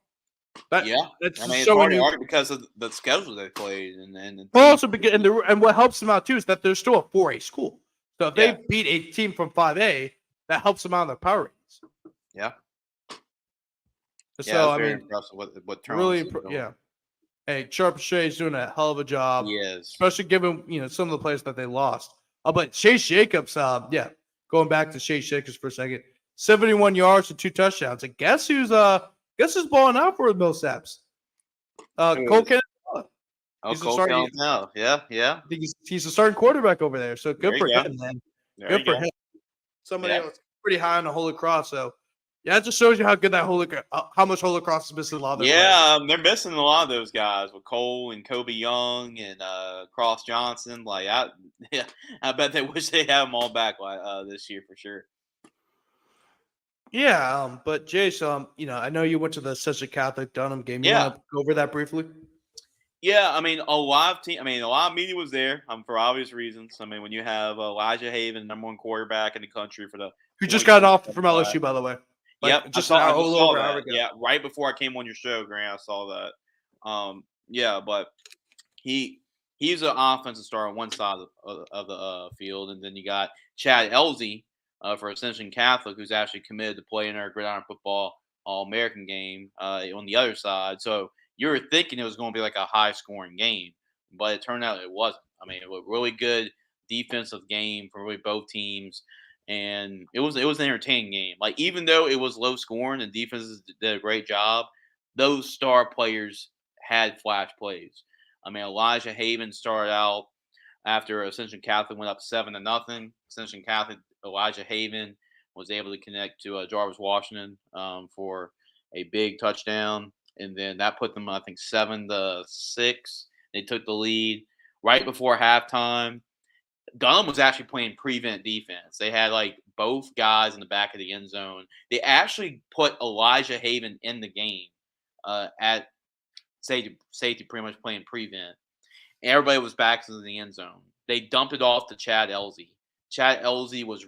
It's hard because of the schedule they played, and also and what helps them out too is that they're still a 4A school. So if they beat a team from 5A, that helps them out in their power ratings. Yeah. So I mean, what really, Hey, Chachere is doing a hell of a job. Yes, especially given some of the players that they lost. But Chase Jacobs, going back to Chase Jacobs for a second, 71 yards and 2 touchdowns. And guess who's balling out for the Millsaps? Cole Kennedy. Cole Kennedy now. Yeah. He's a starting quarterback over there. So good for him, man. Good for him. Somebody else pretty high on the Holy Cross. So yeah, it just shows you how good that how much Holy Cross is missing a lot of their players. They're missing a lot of those guys with Cole and Kobe Young and Cross Johnson. Like I bet they wish they had them all back this year for sure. Yeah, but Jace, I know you went to the Chachere Catholic Dunham game. You want to go over that briefly? Yeah, I mean, a lot of media was there for obvious reasons. I mean, when you have Elijah Haven, number 1 quarterback in the country who just got off from LSU, by the way. Just saw that. Yeah, right before I came on your show, Grant, I saw that. But he's an offensive star on one side of the field, and then you got Chad Elzy for Ascension Catholic, who's actually committed to play in our Gridiron Football All-American game on the other side. So you were thinking it was going to be like a high-scoring game, but it turned out it wasn't. I mean, it was a really good defensive game for really both teams. And it was an entertaining game. Like, even though it was low scoring and defenses did a great job, those star players had flash plays. I mean, Elijah Haven started out after Ascension Catholic went up 7-0. Ascension Catholic, Elijah Haven was able to connect to Jarvis Washington for a big touchdown, and then that put them, I think, 7-6. They took the lead right before halftime. Dunham was actually playing prevent defense. They had both guys in the back of the end zone. They actually put Elijah Haven in the game at safety, pretty much playing prevent. Everybody was back in the end zone. They dumped it off to Chad Elzy. Chad Elzy was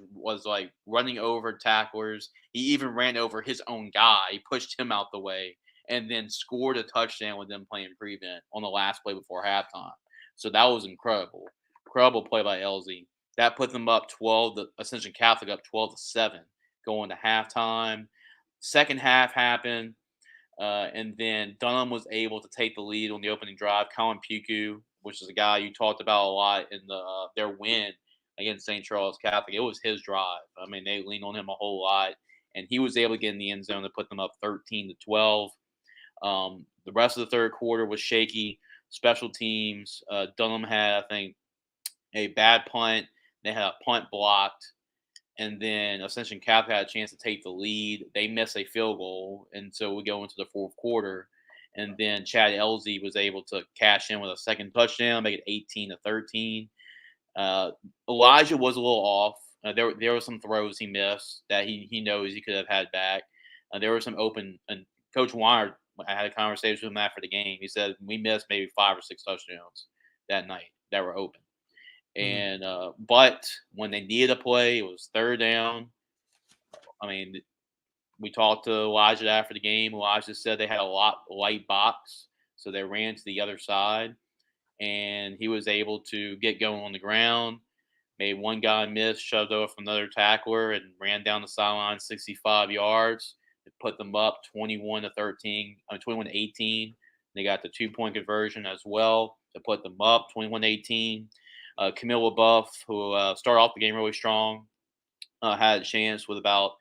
running over tacklers. He even ran over his own guy. He pushed him out the way and then scored a touchdown with them playing prevent on the last play before halftime. So that was incredible. Incredible play by Elzy. That put them up 12. The Ascension Catholic up 12-7 going to halftime. Second half happened, and then Dunham was able to take the lead on the opening drive. Colin Puku, which is a guy you talked about a lot in their win against St. Charles Catholic, it was his drive. I mean, they leaned on him a whole lot, and he was able to get in the end zone to put them up 13-12. The rest of the third quarter was shaky. Special teams. Dunham had, I think, a bad punt. They had a punt blocked, and then Ascension Catholic had a chance to take the lead. They missed a field goal, and so we go into the fourth quarter, and then Chad Elzy was able to cash in with a second touchdown, make it 18-13. Elijah was a little off. There were some throws he missed that he knows he could have had back. There were some open, and Coach Weiner, I had a conversation with him after the game. He said we missed maybe 5 or 6 touchdowns that night that were open. And but when they needed a play, it was third down. I mean, we talked to Elijah after the game. Elijah said they had a light box, so they ran to the other side, and he was able to get going on the ground. Made one guy miss, shoved over from another tackler, and ran down the sideline 65 yards. It put them up 21-18. They got the 2-point conversion as well to put them up 21-18. Camille LaBeouf, who started off the game really strong, had a chance with about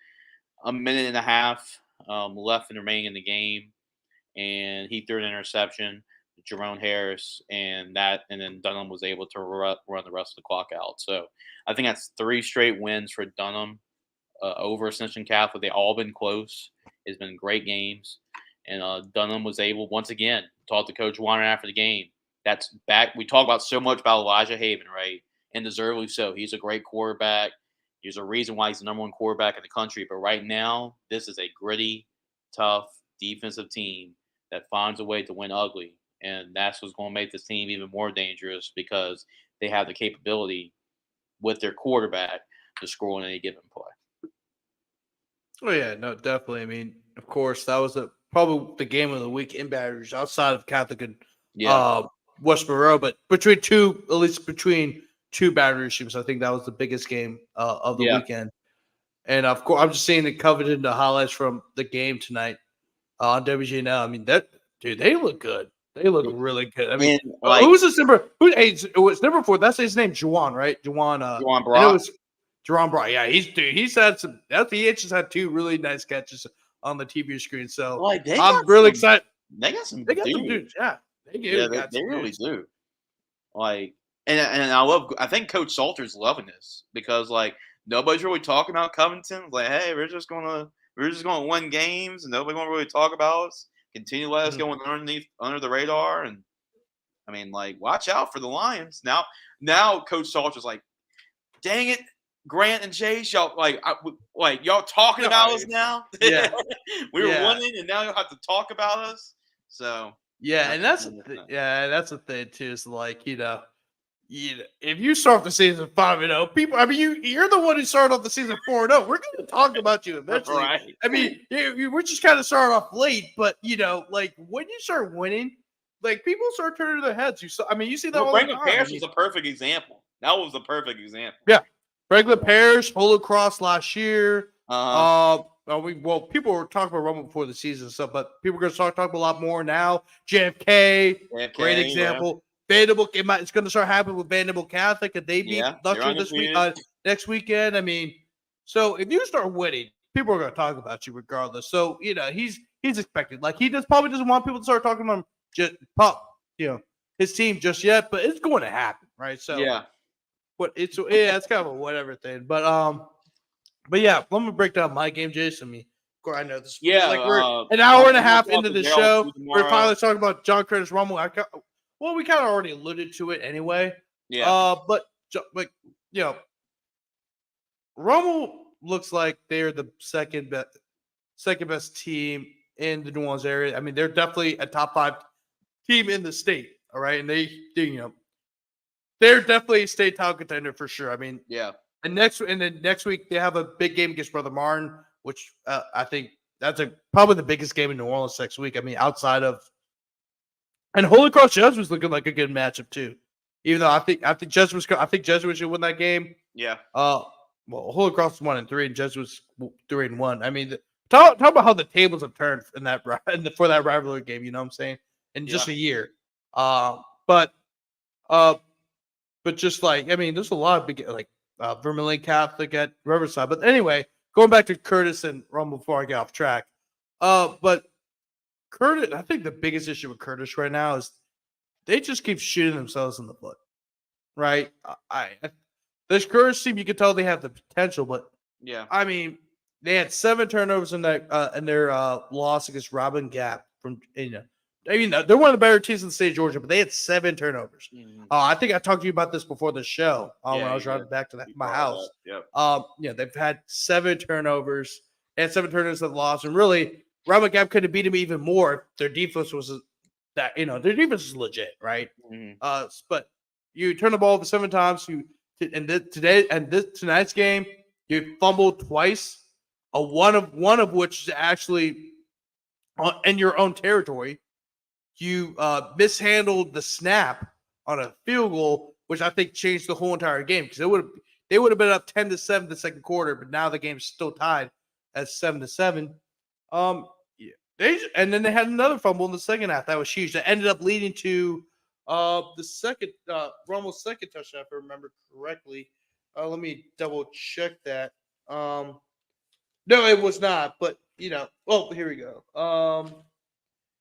a minute and a half left in the remaining in the game, and he threw an interception. Jerome Harris and then Dunham was able to run the rest of the clock out. So I think that's 3 straight wins for Dunham over Ascension Catholic. They all been close. It's been great games, and Dunham was able once again. Talked to Coach Warner after the game. That's back. We talk about so much about Elijah Haven, right? And deservedly so. He's a great quarterback. There's a reason why he's the number 1 quarterback in the country. But right now, this is a gritty, tough defensive team that finds a way to win ugly. And that's what's going to make this team even more dangerous because they have the capability with their quarterback to score on any given play. Oh, yeah, no, definitely. I mean, of course, that was probably the game of the week in Baton Rouge outside of Catholic and West Monroe. But between two Baton Rouge teams, I think that was the biggest game of the weekend. And, of course, I'm just seeing it covered in the highlights from the game tonight on WGNL. I mean, they look good. They look really good. I mean, who's this number? It was number 4. That's his name, Juwan, right? Juwan Brock. And it was Juwan Brock. Yeah, he's had some. He just had 2 really nice catches on the TV screen. So I'm really excited. They got some dudes. Yeah, they do. Yeah, they really do. Like, and I think Coach Salter's loving this because nobody's really talking about Covington. Like, hey, we're just gonna win games, and nobody's gonna really talk about us. Continue to let us go under the radar, and I mean, watch out for the Lions. Now Coach Salter's like, dang it, Grant and Jace, y'all y'all talking about us now. Yeah, we were winning, and now you'll have to talk about us. So and that's the thing too. Is if you start the season 5-0, people. I mean, you're the one who started off the season 4-0. We're going to talk about you eventually. Right. I mean, we're just kind of started off late, but when you start winning, people start turning their heads. You see that. Franklin Parish was a perfect example. That was the perfect example. Yeah, Franklin Parish, Holy Cross last year. People were talking about Rummel before the season and stuff, but people are going to start talking a lot more now. JFK, great example. Yeah. Vanderbilt, it's going to start happening with Vanderbilt Catholic, and they beat Luxor this week, next weekend. I mean, so if you start winning, people are going to talk about you regardless. So he's expected. He probably doesn't want people to start talking about him his team just yet, but it's going to happen, right? So it's kind of a whatever thing, but yeah, let me break down my game, Jason. I mean, of course, I know this. We're an hour and a half into the show. We're finally talking about John Curtis Rummel. Well, we kind of already alluded to it anyway. Yeah. But Rummel looks like they're the second best team in the New Orleans area. I mean, they're definitely a top 5 team in the state. All right, and they're definitely a state title contender for sure. I mean, And then next week they have a big game against Brother Martin, which I think that's probably the biggest game in New Orleans next week. I mean, outside of. And Holy Cross Jesuits was looking like a good matchup too, even though I think Jesuits should win that game. Yeah. Holy Cross is 1-3 and Jesuits 3-1. I mean, talk about how the tables have turned for that rivalry game. You know what I'm saying? In just a year. But just there's a lot of big Vermilion Catholic at Riverside. But anyway, going back to Curtis and Rummel before I get off track. But Curtis, I think the biggest issue with Curtis right now is they just keep shooting themselves in the foot, right? This Curtis team, you can tell they have the potential, but I mean, they had 7 turnovers in their loss against Robin Gap from they're one of the better teams in the state of Georgia, but they had 7 turnovers. Mm-hmm. I think I talked to you about this before the show when I was driving back to my house. They've had 7 turnovers. They had 7 turnovers that lost, and really. Robin Gap could have beat him even more if their defense was their defense is legit, right? Mm-hmm. But you turn the ball over 7 times. Tonight's game, you fumbled twice one of which is actually in your own territory. You mishandled the snap on a field goal, which I think changed the whole entire game because they would have been up 10-7 the second quarter, but now the game's still tied at 7-7. Yeah, and then they had another fumble in the second half that was huge. That ended up leading to the second Rummel's second touchdown, if I remember correctly. Let me double check that. No, it was not. But here we go.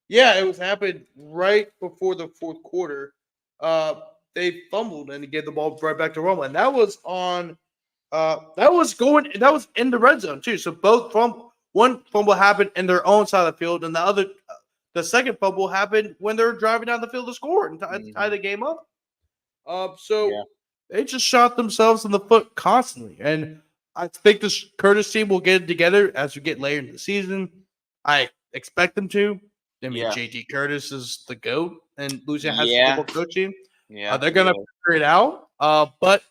Yeah, it was happened right before the fourth quarter. They fumbled and gave the ball right back to Rummel, and that was on. That was in the red zone too. So one fumble happened in their own side of the field, and the second fumble happened when they were driving down the field to score and tie the game up. So they just shot themselves in the foot constantly, and I think this Curtis team will get it together as we get later in the season. I expect them to. I mean, JT Curtis is the GOAT, and Louisiana has Super Bowl coaching. Yeah, they're gonna figure it out. But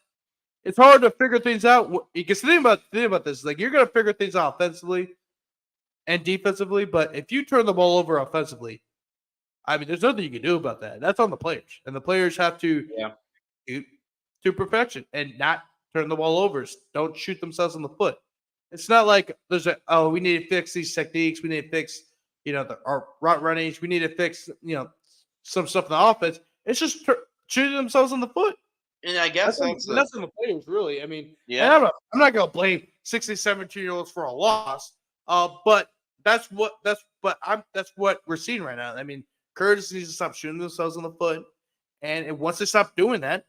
it's hard to figure things out because think about this. Like, you're gonna figure things out offensively and defensively, but if you turn the ball over offensively, I mean, there's nothing you can do about that. That's on the players, and the players have to to perfection and not turn the ball over. Don't shoot themselves in the foot. It's not like there's we need to fix these techniques. We need to fix our route runnings. We need to fix some stuff in the offense. It's just shooting themselves in the foot. And I guess that's on the players, really. I mean, yeah. I'm not going to blame 16, 17-year-olds for a loss. But that's what we're seeing right now. I mean, Curtis needs to stop shooting themselves in the foot, and once they stop doing that,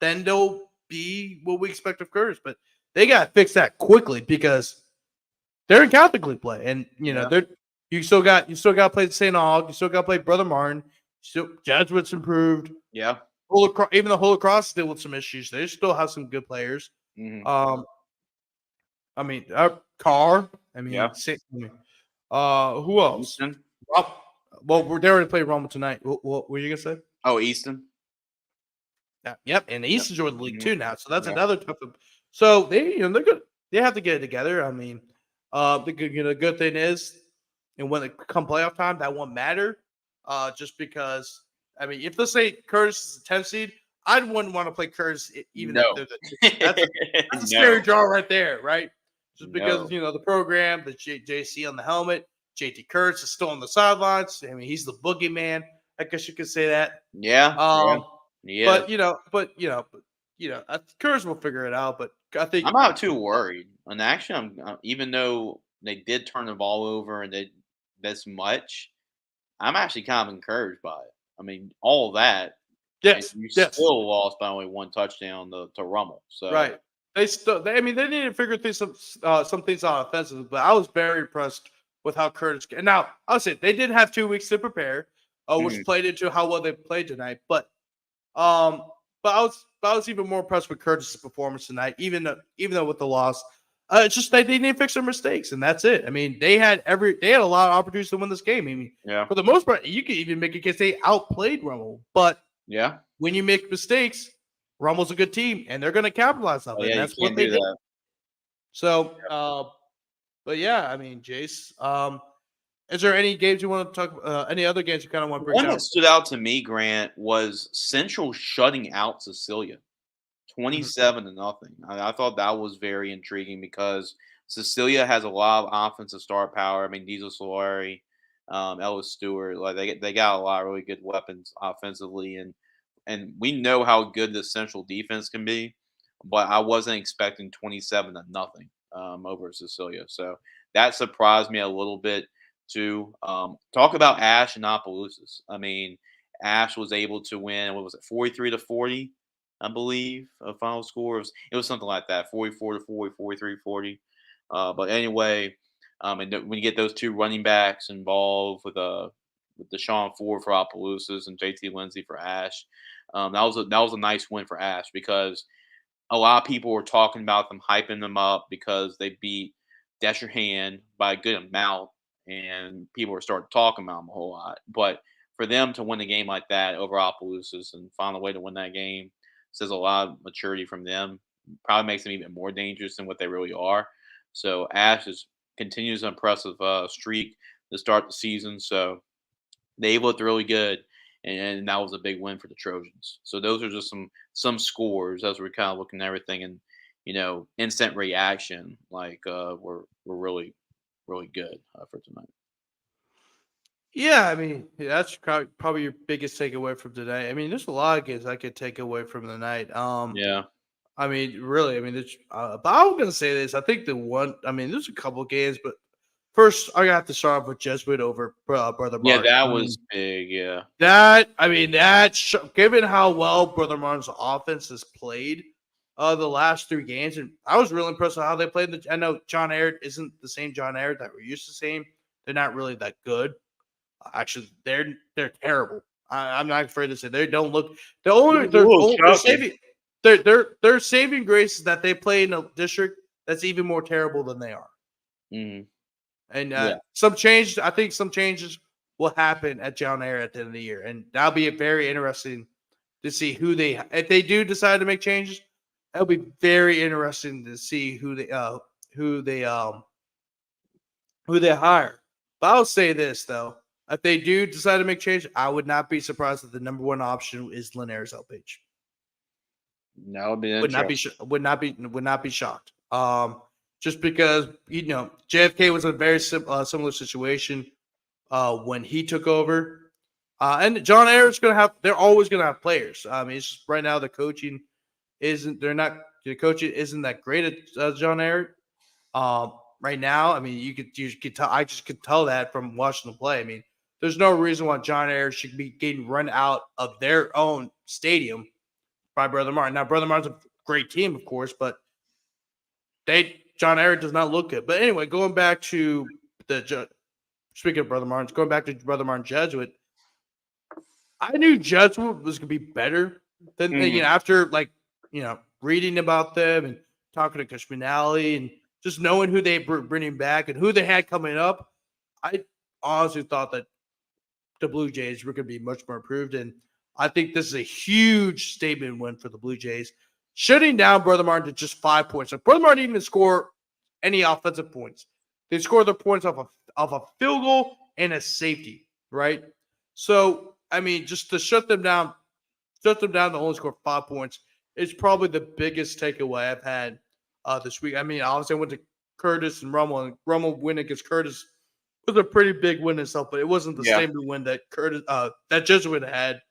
then they'll be what we expect of Curtis. But they got to fix that quickly because they're in Catholic League play, and you still got to play St. Aug, you still got to play Brother Martin. Still, Jesuits improved. Yeah. Even the Holy Cross still with some issues. They still have some good players. Mm-hmm. I mean, Carr. I mean, who else? Easton? Well, they're already playing Rummel tonight. What were you gonna say? Oh, Easton. Yep, and the Easton's joined the league too now, so that's another tough. So they're good. They have to get it together. I mean, the good thing is, and when it come playoff time, that won't matter. Just because, I mean, if let's say Curtis is a 10 seed, I wouldn't want to play Curtis even if they're the that's a scary draw right there, right? Just because the program, the JC on the helmet, JT Curtis is still on the sidelines. I mean, he's the boogeyman. I guess you could say that. Yeah. But Curtis will figure it out. But I think I'm not too worried. And actually, even though they did turn the ball over and they did this much, I'm actually kind of encouraged by it. I mean, all of that. Yes. You still lost by only one touchdown to Rummel. So right. They need to figure some things out offensively, but I was very impressed with how Curtis. And now I'll say they did have 2 weeks to prepare, which played into how well they played tonight. But I was even more impressed with Curtis' performance tonight, even though with the loss. It's just they need to fix their mistakes, and that's it. I mean, they had a lot of opportunities to win this game. I mean, for the most part, you could even make a case they outplayed Rummel. But when you make mistakes, Rummel's a good team, and they're going to capitalize on it. And that's what they did. So, but yeah, I mean, Jace, is there any games you want to talk about? Any other games you kind of want to bring up? One that stood out to me, Grant, was Central shutting out Cecilia. 27-0. I thought that was very intriguing because Cecilia has a lot of offensive star power. I mean, Diesel Solari, Ellis Stewart, like they got a lot of really good weapons offensively, and we know how good the Central defense can be. But I wasn't expecting 27-0 over Cecilia, so that surprised me a little bit too. Talk about Ash and Opelousas. I mean, Ash was able to win. What was it, 43-40? I believe a final score. It was something like that, 44-40, 43-40. But anyway, and when you get those two running backs involved with Deshaun Ford for Opelousas and JT Lindsay for Ash, that was a nice win for Ash because a lot of people were talking about them, hyping them up because they beat Desherhan by a good amount, and people were starting talking about them a whole lot. But for them to win a game like that over Opelousas and find a way to win that game says a lot of maturity from them. Probably makes them even more dangerous than what they really are. So Ash is continues an impressive streak to start the season. So they looked really good, and that was a big win for the Trojans. So those are just some scores as we're kind of looking at everything, and instant reaction like we're really good for tonight. Yeah, I mean, that's probably your biggest takeaway from today. I mean, there's a lot of games I could take away from the night. Yeah, I mean, really, I mean, but I'm gonna say this. I think the one, I mean, there's a couple games, but first I have to start off with Jesuit over Brother yeah, Martin. that I was mean, big. Yeah, given how well Brother Martin's offense has played the last 3 games, and I was really impressed with how they played. I know John Aird isn't the same John Aird that we're used to seeing. They're not really that good. Actually, they're terrible. I'm not afraid to say they don't look. it was a little They're shocking. saving their saving grace is that they play in a district that's even more terrible than they are. Mhm. And Yeah, I think some changes will happen at John Air at the end of the year, and that'll be very interesting to see if they do decide to make changes. It'll be very interesting to see who they who they hire. But I'll say this though: if they do decide to make change, I would not be surprised if the number one option is Linares LPH. that would be interesting. Would not be shocked. Just because JFK was in a very similar situation when he took over, and John Ayers going to have. They're always going to have players. I mean, it's just right now the coaching isn't. They're not. The coaching isn't that great at John Ayers. Right now, I mean, you could tell. I just could tell that from watching them play. I mean, there's no reason why John Ayers should be getting run out of their own stadium by Brother Martin. Now, Brother Martin's a great team, of course, but John Ayers does not look good. But anyway, going back to speaking of Brother Martin's, going back to Brother Martin Jesuit, I knew Jesuit was going to be better than Mhm. after reading about them and talking to Coach Minali and just knowing who they were bringing back and who they had coming up. I honestly thought that the Blue Jays were going to be much more improved, and I think this is a huge statement win for the Blue Jays, shutting down Brother Martin to just 5 points. Like Brother Martin didn't even score any offensive points. They scored their points off a field goal and a safety, right? So I mean, just to shut them down to only score 5 points is probably the biggest takeaway I've had this week. I mean, obviously I went to Curtis and Rummel win against Curtis was a pretty big win itself, but it wasn't the Yeah, same win that that Jesuit had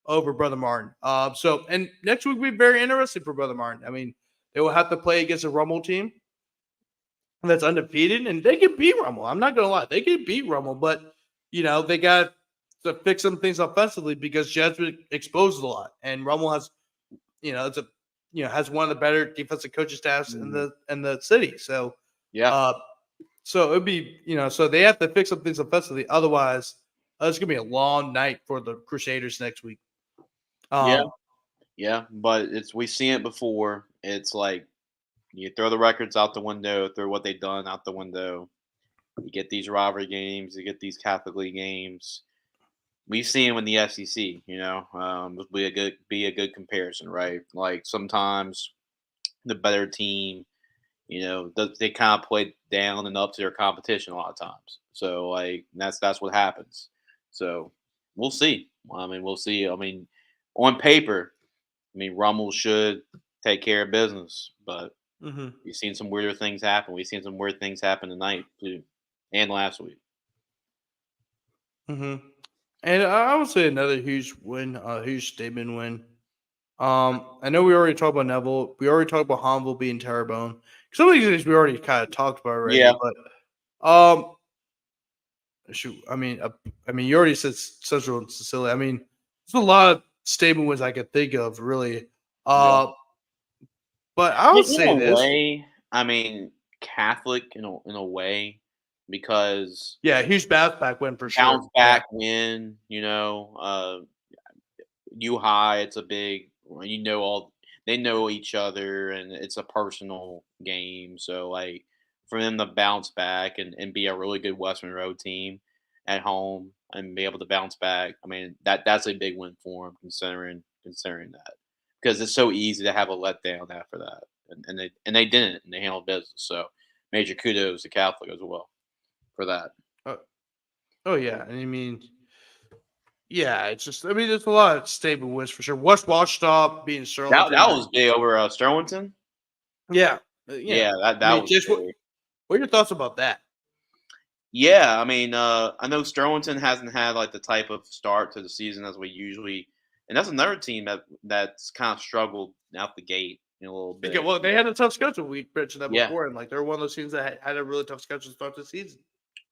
over Brother Martin. And next week will be very interesting for Brother Martin. I mean, they will have to play against a Rummel team that's undefeated, and they can beat Rummel. I'm not gonna lie, they can beat Rummel, but they got to fix some things offensively because Jesuit exposes a lot, and Rummel has it's a has one of the better defensive coaching staffs in Mhm. the city. So Yeah, uh so it'd be, so they have to fix some things offensively. Otherwise, it's gonna be a long night for the Crusaders next week. yeah, Um, yeah. But we've seen it before. It's like you throw the records out the window, throw what they've done out the window. You get these rivalry games, you get these Catholic League games. We've seen them in the SEC. Would be a good comparison, right? Like sometimes the better team, they kind of play down and up to their competition a lot of times. So like that's what happens. So we'll see. I mean, we'll see. I mean, on paper, I mean, Rummel should take care of business, but mhm, we've seen some weirder things happen. We've seen some weird things happen tonight too, and last week. mhm. And I would say another huge win, huge statement win. I know we already talked about Neville. We already talked about Hanville being Terrebonne. Some of these things we already kind of talked about already, Yeah, but shoot, I mean, you already said Central and Sicily. I mean, there's a lot of statement wins I could think of, really. yeah. Uh, but I would In say a this. way, I mean, Catholic in a way because Yeah, huge bounce back win for bounce sure. Yeah. back win. U High, it's a big. All they know each other, and it's a personal game. So like for them to bounce back and be a really good West Monroe team at home and be able to bounce back, I mean that's a big win for them considering that because it's so easy to have a letdown after that, and they didn't and they handled business. So major kudos to Catholic as well for that. Oh, oh yeah, and I mean, yeah, it's just I mean, there's a lot of stable wins for sure. West Washington being That Sterlington. was big over Sterlington. Yeah, Yeah, I that mean, was just big. what are your thoughts about that? Yeah, I mean, I know Sterlington hasn't had like the type of start to the season as we usually, and that's another team that's kind of struggled out the gate in a little Okay, bit. well, they had a tough schedule. We mentioned that Yeah, before, and like they're one of those teams that had a really tough schedule to start the season.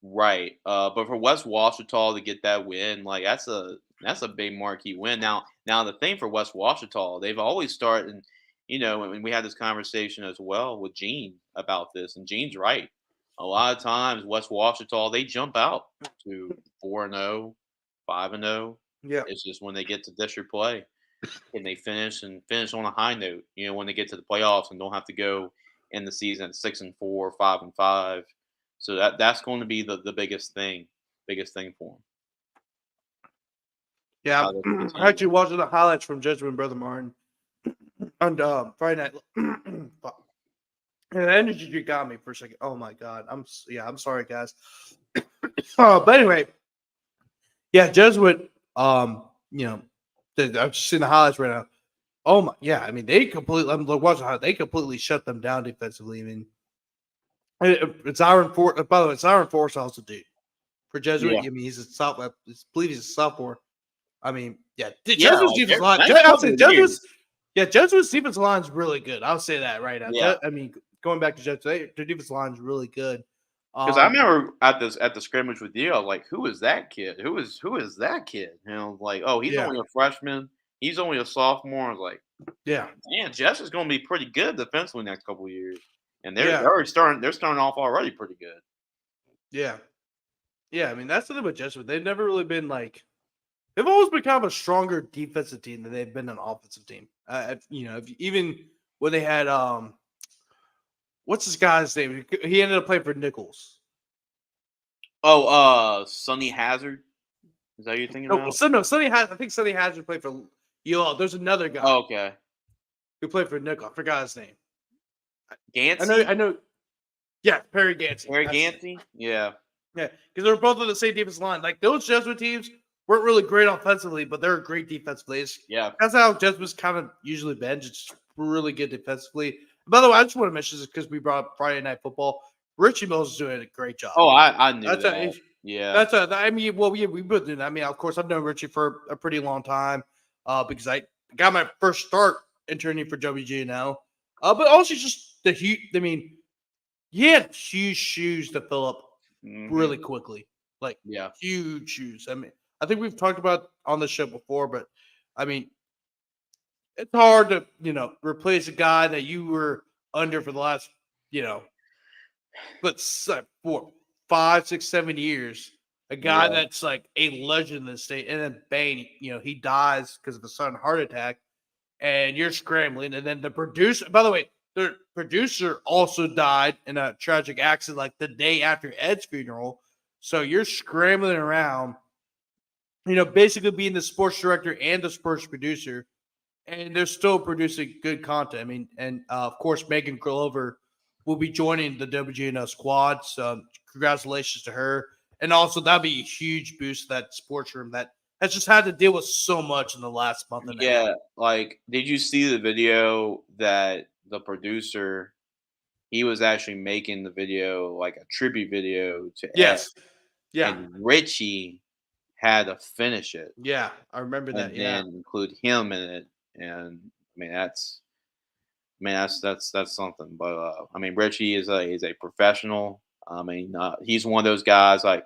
right. But for West Washita to get that win, like that's a big marquee win. Now the thing for West Washita, they've always started, and when we had this conversation as well with Gene about this, and Gene's right. A lot of times West Washita they jump out to 4-0, 5-0. Yeah, It's just when they get to district play and they finish on a high note. When they get to the playoffs and don't have to go in the season at 6-4, 5-5. So that's going to be the biggest thing for them. yeah. How they I continue. actually watching the highlights from Judgment Brother Martin on Friday night. Fuck. And the energy drink got me for a second. Oh my god, I'm sorry, guys. But anyway, yeah, Jesuit. You know, I'm just seeing the highlights right now. Oh my, yeah. I mean, they completely. I'm watching how they completely shut them down defensively. I mean, it's Aaron Ford. By the way, it's Aaron Forsyth's dude for Jesuit. Yeah, I mean, he's a sophomore. I believe he's a sophomore. I mean, yeah, the yeah, Jesuits like defense they're line. nice I'll couple say of years. Jesuits. Yeah, Jesuits defense line is really good. I'll say that right now. Yeah, I mean, going back to Jesuits, their defense line is really good. because I Um, remember at the scrimmage with you, I was like, "Who is that kid? Who is that kid?" And I was like, "Oh, he's yeah, only a freshman. He's only a sophomore." I was like, yeah, "Man, Jess is going to be pretty good defensively next couple of years." And they're yeah, already starting. They're starting off already pretty good. yeah, yeah. I mean, that's the thing with Jesuit. They've never really been like. They've always been kind of a stronger defensive team than they've been an offensive team. Even when they had what's this guy's name? He ended up playing for Nichols. Oh, Sonny Hazard. Is that who you're thinking about? No, Sonny has. I think Sonny Hazard played for UL. There's another guy Oh, okay. who played for Nichols. I forgot his name. Gansey? I know. Yeah, Perry Gansey. Harry That's his name. Gansey? Yeah. Yeah, because they were both on the same defensive line. Like those Jesuit teams weren't really great offensively, but they're great defensively. Yeah. That's how Jesuit's kind of usually been, just really good defensively. By the way, I just want to mention this because we brought up Friday Night Football. Richie Mills is doing a great job. Oh, I knew That's that. a Yeah. I mean, well, yeah, we've been doing that. I mean, of course, I've known Richie for a pretty long time because I got my first start interning for WGNL. But also just the huge. I mean, he had huge shoes to fill up Mhm. really quickly, like Yeah. huge shoes. I mean, I think we've talked about on the show before, but I mean, it's hard to replace a guy that you were under for the last you know, but 4, 5, 6, 7 years. A guy Yeah. that's like a legend in the state, and then bang, he dies because of a sudden heart attack, and you're scrambling. And then the producer, by the way, the producer also died in a tragic accident like the day after Ed's funeral. So you're scrambling around, basically being the sports director and the sports producer, and they're still producing good content. I mean, and of course, Megan Glover will be joining the WGNO squad. So congratulations to her. And also, that'd be a huge boost to that sports room that has just had to deal with so much in the last month and a half. Yeah. Like, did you see the video that the producer he was actually making the video like a tribute video to Ed, Yes. Yeah. and Richie had to finish it Yeah. I remember that. and Yeah. then include him in it. And that's something. But I mean, Richie is a professional. I mean, he's one of those guys like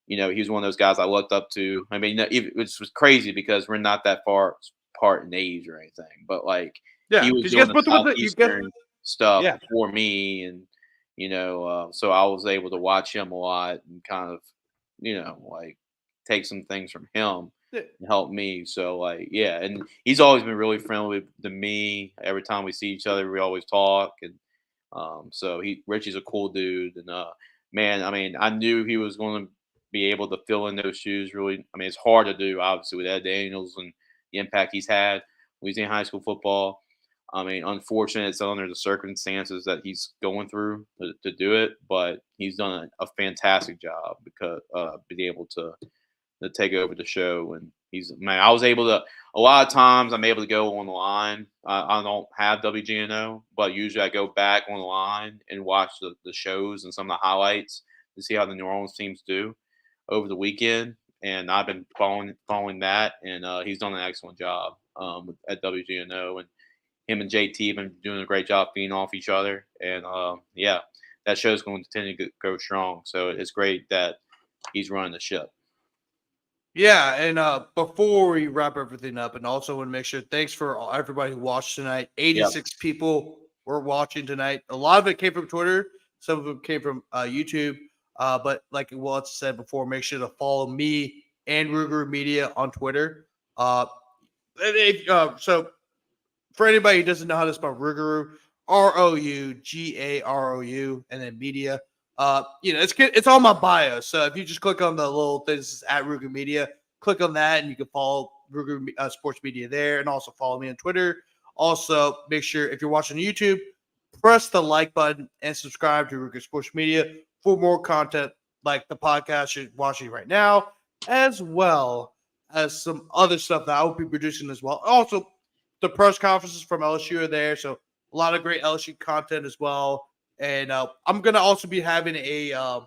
he's one of those guys I looked up to. I mean, it was crazy because we're not that far apart in age or anything, but like he Yeah. was Because you doing guys the both went to, you guys, southeastern stuff yeah. before me, and so I was able to watch him a lot and kind of like take some things from him Yeah. and help me. So like yeah, and he's always been really friendly to me. Every time we see each other, we always talk, and so Richie's a cool dude, and man, I mean, I knew he was going to be able to fill in those shoes. Really, I mean, it's hard to do, obviously, with Ed Daniels and the impact he's had when he's in high school football. I mean, unfortunate it's under the circumstances that he's going through to do it, but he's done a fantastic job because being able to take over the show. And he's man, I was able to a lot of times I'm able to go on the line. I don't have WGNO, but usually I go back on the line and watch the shows and some of the highlights to see how the New Orleans teams do over the weekend. And I've been following that, and he's done an excellent job at WGNO. And him and JT have been doing a great job feeding off each other. And yeah, that show's going to continue to go strong. So it's great that he's running the ship. Yeah, and before we wrap everything up, and also want to make sure thanks for everybody who watched tonight. Yep. 86 people were watching tonight. A lot of it came from Twitter, some of it came from YouTube. But like Walt said before, make sure to follow me and Ruger Media on Twitter. So for anybody who doesn't know how to spell Rougarou, Rougarou, and then media. It's on my bio. So if you just click on the little things at Ruger Media, click on that, and you can follow Ruger Sports Media there, and also follow me on Twitter. Also, make sure if you're watching YouTube, press the like button and subscribe to Ruger Sports Media for more content like the podcast you're watching right now, as well as some other stuff that I will be producing as well. Also, the press conferences from LSU are there, so a lot of great LSU content as well. And I'm gonna also be having my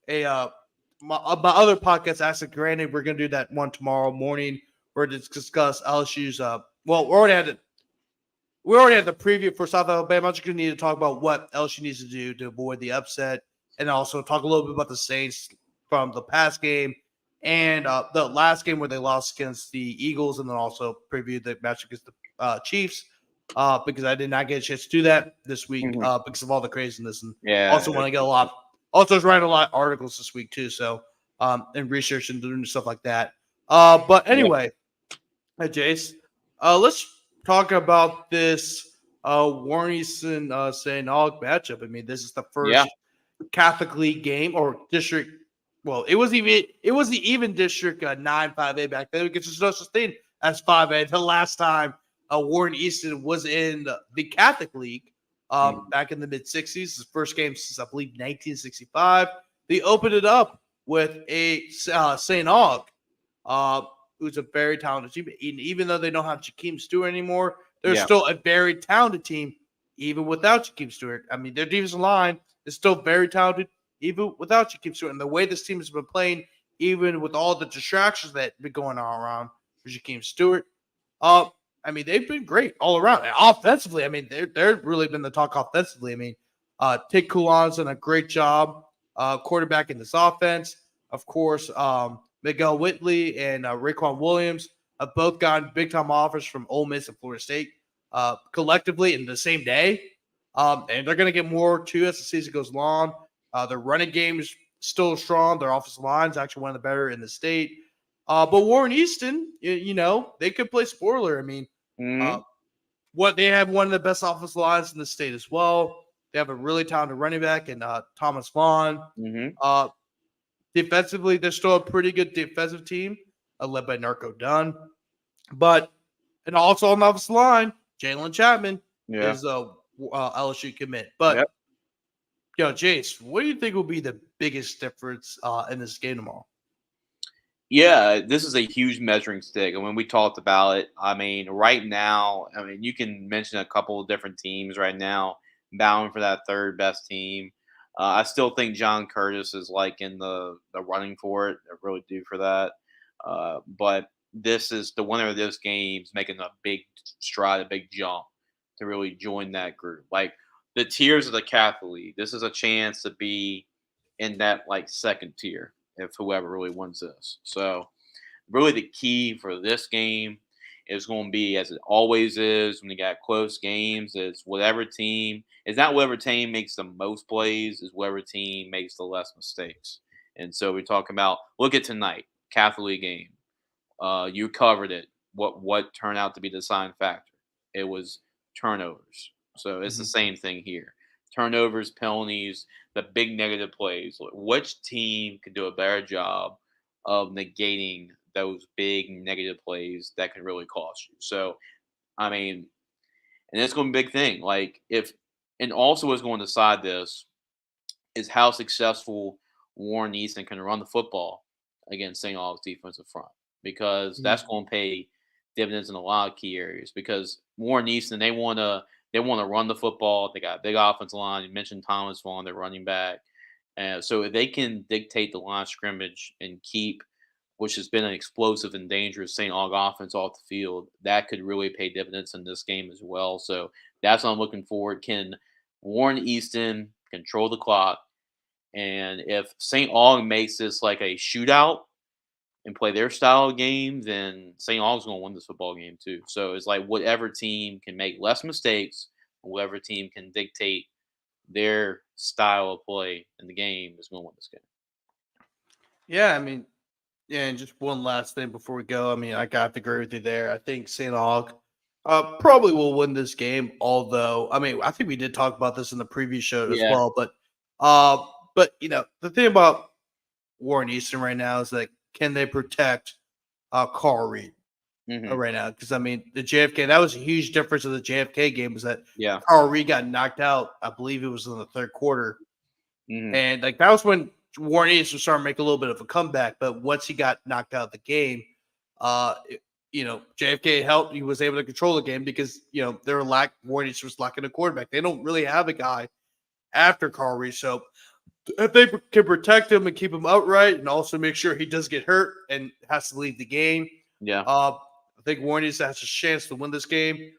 other podcast. Actually, granted, we're gonna do that one tomorrow morning. We're to discuss LSU's. We already had the preview for South Alabama. I'm just gonna need to talk about what LSU needs to do to avoid the upset, and also talk a little bit about the Saints from the past game and the last game where they lost against the Eagles, and then also preview the match against the Chiefs. Because I did not get a chance to do that this week because of all the craziness, and also want to get a lot. Also, I was writing a lot of articles this week too, so and research and doing stuff like that. But anyway, hey Jace, let's talk about this Warren Easton St. Aug matchup. I mean, this is the first Catholic League game or district. Well, it was the even district 9-5A back then. Because there's no such thing as 5A. The last time Warren Easton was in the Catholic League back in the mid 60s. His first game since I believe 1965. They opened it up with a St. Aug, who's a very talented team. Even though they don't have Jakeem Stewart anymore, they're still a very talented team, even without Jakeem Stewart. I mean, their defensive line is still very talented, even without Jakeem Stewart. And the way this team has been playing, even with all the distractions that have been going on around for Jakeem Stewart, I mean, they've been great all around. And offensively, I mean, they're really been the talk offensively. I mean, Tig Coulon's done a great job quarterback in this offense. Of course, Miguel Whitley and Raekwon Williams have both gotten big-time offers from Ole Miss and Florida State collectively in the same day. And they're going to get more, too, as the season goes along. Their running game is still strong. Their offensive line is actually one of the better in the state. But Warren Easton, they could play spoiler. I mean, they have one of the best offensive lines in the state as well. They have a really talented running back in Thomas Vaughn. Defensively, they're still a pretty good defensive team, led by Narco Dunn. And also on the offensive line, Jalen Chapman is a LSU commit. But, Jace, what do you think will be the biggest difference in this game tomorrow? Yeah, this is a huge measuring stick. And when we talked about it, I mean, right now, I mean, you can mention a couple of different teams right now bound for that third best team. I still think John Curtis is like in the running for it. I really do for that. But this is the winner of this game is making a big stride, a big jump to really join that group. Like the tiers of the Catholic League, this is a chance to be in that like second tier if whoever really wins this. So really the key for this game is going to be, as it always is when you got close games, is whatever team is not whatever team makes the most plays, is whatever team makes the less mistakes. And so we're talking about look at tonight, Catholic League game. You covered it. What turned out to be the deciding factor? It was turnovers. So it's the same thing here. Turnovers, penalties, the big negative plays. Which team could do a better job of negating those big negative plays that can really cost you? So, I mean, and it's going to be a big thing. Like if, and also what's going to decide this is how successful Warren Easton can run the football against St. Aug's defensive front, because Mhm. that's going to pay dividends in a lot of key areas. Because Warren Easton, they want to run the football. They got a big offensive line. You mentioned Thomas Vaughn, their running back, and so if they can dictate the line of scrimmage and keep, which has been an explosive and dangerous St. Aug offense off the field, that could really pay dividends in this game as well. So that's what I'm looking forward. Can Warren Easton control the clock? And if St. Aug makes this like a shootout and play their style of game, then St. Aug's going to win this football game too. So it's like whatever team can make less mistakes, whatever team can dictate their style of play in the game is going to win this game. Yeah, I mean, yeah, and just one last thing before we go. I mean, I got to agree with you there. I think St. Aug probably will win this game. Although, I mean, I think we did talk about this in the previous show as Yeah. well. But the thing about Warren Easton right now is that can they protect Carl Reed Hmm. right now? Because I mean, the JFK, that was a huge difference of the JFK game, was that Yeah. Carl Reed got knocked out. I believe it was in the third quarter, Hmm. and like that was when Warren Easton started to make a little bit of a comeback. But once he got knocked out of the game, JFK helped. He was able to control the game because they were Warren Easton was lacking a quarterback. They don't really have a guy after Carl Reed. So if they can protect him and keep him upright, and also make sure he does get hurt and has to leave the game, Yeah. I think Warren Easton has a chance to win this game.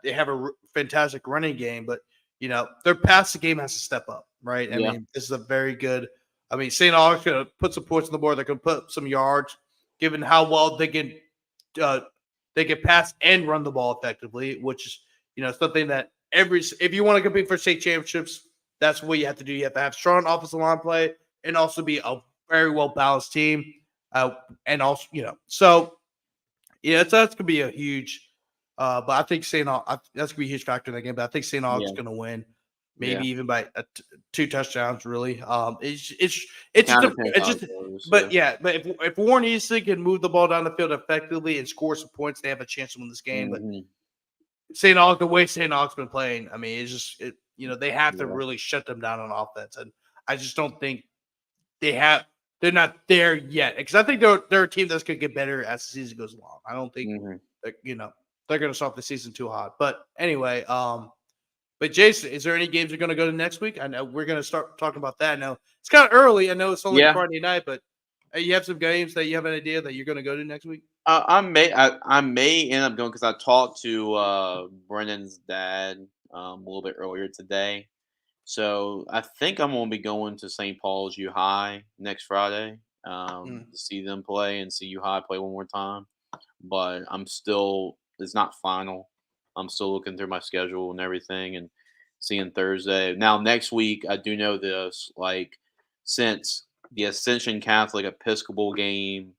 They have a fantastic running game, but their passing game has to step up, right? I Yeah. mean, this is a very good. I mean, St. Aug's going to put some points on the board. They're going to put some yards, given how well uh, they can pass and run the ball effectively, which is something that if you want to compete for state championships, that's what you have to do. You have to have strong offensive line play and also be a very well balanced team, and also so yeah, that's gonna be a huge. But I think that's gonna be a huge factor in that game. But I think St. Aug's Yeah. gonna win, Yeah. maybe even by two touchdowns. Really, It it's just kind of depends it's how just. it goes. Yeah. But yeah, but if Warren Easton can move the ball down the field effectively and score some points, they have a chance to win this game. But Hmm. St. Aug, the way St. Aug's been playing, I mean, it's just they have to Yeah. really shut them down on offense, and I just don't think they have. They're not there yet because I think they're a team that's going to get better as the season goes along. I don't think Hmm. that, they're going to start the season too hot. But anyway, but Jason, is there any games you're going to go to next week? I know we're going to start talking about that now. It's kind of early. I know it's only Yeah. Friday night, but you have some games that you have an idea that you're going to go to next week. I may end up going because I talked to Brennan's dad a little bit earlier today. So I think I'm gonna be going to St. Paul's U High next Friday Mm. to see them play and see U High play one more time. But it's not final. I'm still looking through my schedule and everything and seeing Thursday. Now next week I do know this, like since the Ascension Catholic Episcopal game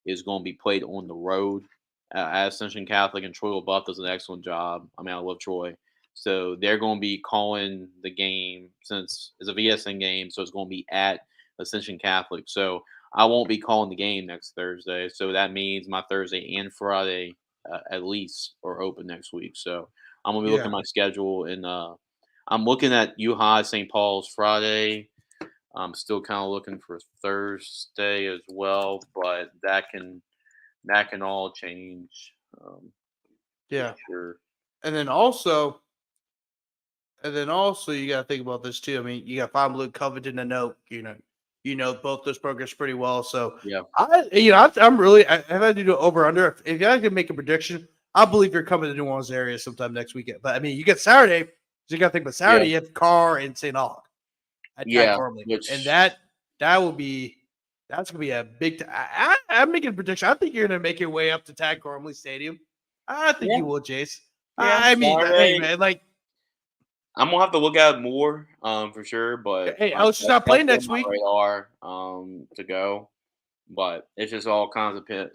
is going to be played on the road at Ascension Catholic, and Troy LaBeouf does an excellent job. I mean, I love Troy. So they're going to be calling the game since it's a VSN game, so it's going to be at Ascension Catholic. So I won't be calling the game next Thursday. So that means my Thursday and Friday at least are open next week. So I'm gonna be looking Yeah. at my schedule, and I'm looking at U High St. Paul's Friday. I'm still kind of looking for Thursday as well, but that can all change for Yeah. sure. And then also, you got to think about this too. I mean, you got Five Blue Covington. I know, both those programs pretty well. So Yeah, I'm really, I have to do over under. If I can make a prediction, I believe you're coming to New Orleans area sometime next weekend. But I mean, you get Saturday. So you got to think about yeah, Saturday. You have Carr and St. Aug at Ty yeah. Carmely, and Which that will be that's gonna be a big. I'm making a prediction. I think you're gonna make your way up to Tag Gormley Stadium. I think yeah, you will, Jace. yeah. I mean, hey Saturday, man, like, I'm gonna have to look at it more for sure, but hey, LSU's that's not playing definitely on next my week. radar to go. But it's just all kinds of it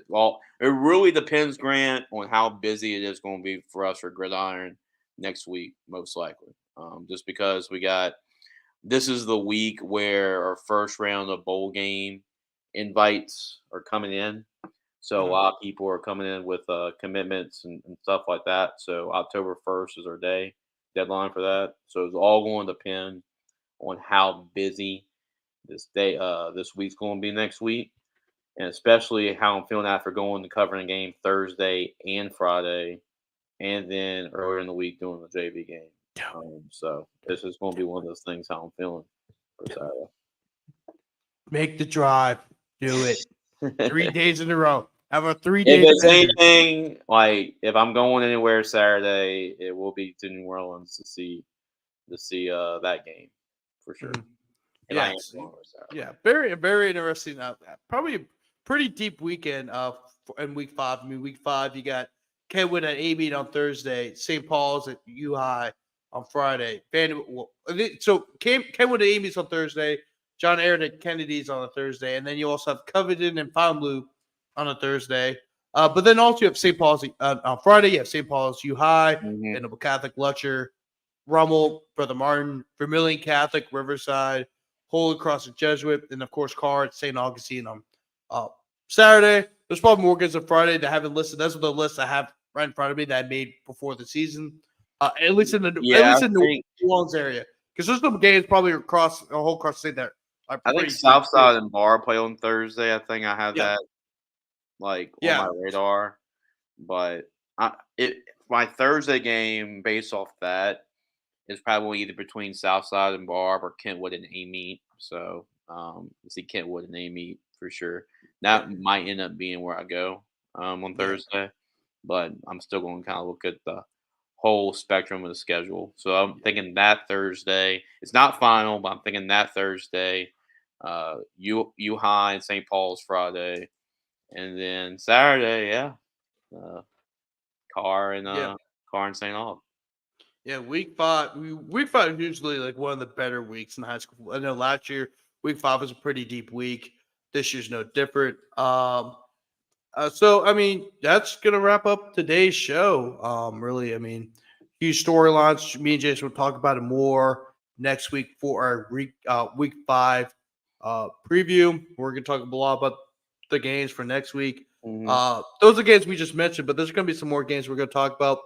really depends, Grant, on how busy it is going to be for us for Gridiron next week, most likely. Just because this is the week where our first round of bowl game invites are coming in. So a lot of people are coming in with commitments and stuff like that. So October 1st is our deadline for that. So it's all going to depend on how busy this week's going to be next week, and especially how I'm feeling after going to covering a game Thursday and Friday, and then earlier in the week doing the JV game. So this is going to be one of those things how I'm feeling for Saturday. Make the drive. Do it. 3 days in a row. Have a 3 If day. it's anything, like if I'm going anywhere Saturday, it will be to New Orleans to see that game for sure. And I am Yes. going with Saturday. Yeah. Very, very interesting. Probably a pretty deep weekend in week 5. I mean, week 5, you got Kenwood at A-Meet on Thursday, St. Paul's at U High on Friday. So Kenwood at A-Meet's on Thursday, John Aaron at Kennedy's on a Thursday, and then you also have Covington and Fontainebleau on a Thursday. But then also you have St. Paul's on Friday. You have St. Paul's U High, Vanderbilt Catholic, Lutcher, Rummel, Brother Martin, Vermilion Catholic, Riverside, Holy Cross and Jesuit, and of course Carr at St. Augustine on Saturday. There's probably more games on Friday that I haven't listed. Those are the lists I have right in front of me that I made before the season. At least in the New Orleans area, because there's some games probably across the whole cross state that I think Southside and Bar play on Thursday. I think I have that on my radar. But my Thursday game based off that is probably either between Southside and Barb or Kentwood and A-Meet. So see Kentwood and A-Meet for sure. That might end up being where I go on Thursday. But I'm still going to kind of look at the whole spectrum of the schedule. So I'm thinking that Thursday. It's not final, but I'm thinking that Thursday. U High and St. Paul's Friday. And then Saturday, Carr and St. Aug. Yeah, week 5 is usually like one of the better weeks in high school. I know last year week 5 was a pretty deep week. This year's no different. So I mean that's gonna wrap up today's show. Really, I mean, huge storylines. Me and Jason will talk about it more next week for our week 5 preview. We're gonna talk a lot about the games for next week. Those are games we just mentioned, but there's gonna be some more games we're gonna talk about.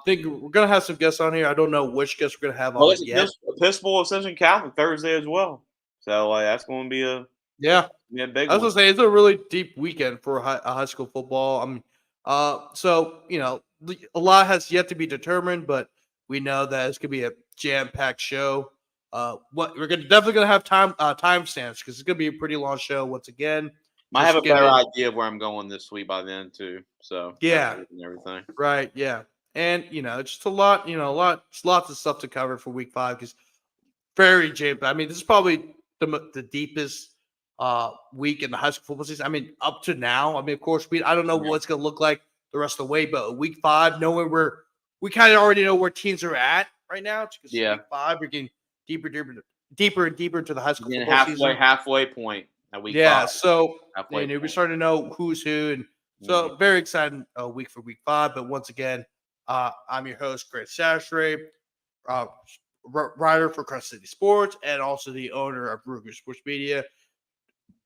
Think we're gonna have some guests on here. I don't know which guests we're gonna have on yet. Episcopal Ascension Catholic Thursday as well. So that's going to be a big. I was gonna say it's a really deep weekend for high school football. I mean, so a lot has yet to be determined, but we know that it's gonna be a jam-packed show. What we're definitely gonna have timestamps because it's gonna be a pretty long show once again. Might have a better idea of where I'm going this week by then too. So and everything. Right, yeah. And it's just a lot, lots of stuff to cover for week 5 because very jam. I mean, this is probably the deepest week in the high school football season. I mean, up to now. I mean, of course, I don't know what it's going to look like the rest of the way, but week 5, knowing we kind of already know where teams are at right now. Because week 5, we're getting deeper and deeper into the high school football season. Halfway point at week 5. Yeah, so we're starting to know who's who, and so very exciting week for week 5. But once again, I'm your host, Grant Chachere, writer for Crest City Sports, and also the owner of Ruger Sports Media.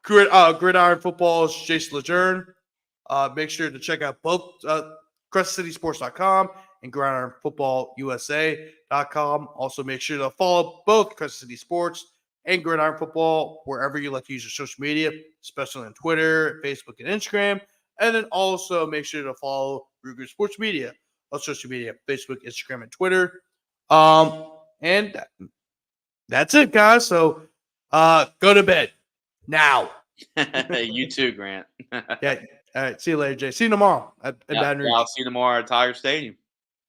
Gridiron Football's Jace LeJeune. Make sure to check out both CrestCitySports.com and GridironFootballUSA.com. Also, make sure to follow both Crest City Sports and Gridiron Football wherever you like to use your social media, especially on Twitter, Facebook, and Instagram. And then also make sure to follow Ruger Sports Media on social media, Facebook, Instagram, and Twitter. And that's it, guys. So go to bed now. You too, Grant. Yeah. All right. See you later, Jay. See you tomorrow at Baton Rouge. I'll see you tomorrow at Tiger Stadium.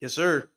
Yes, sir.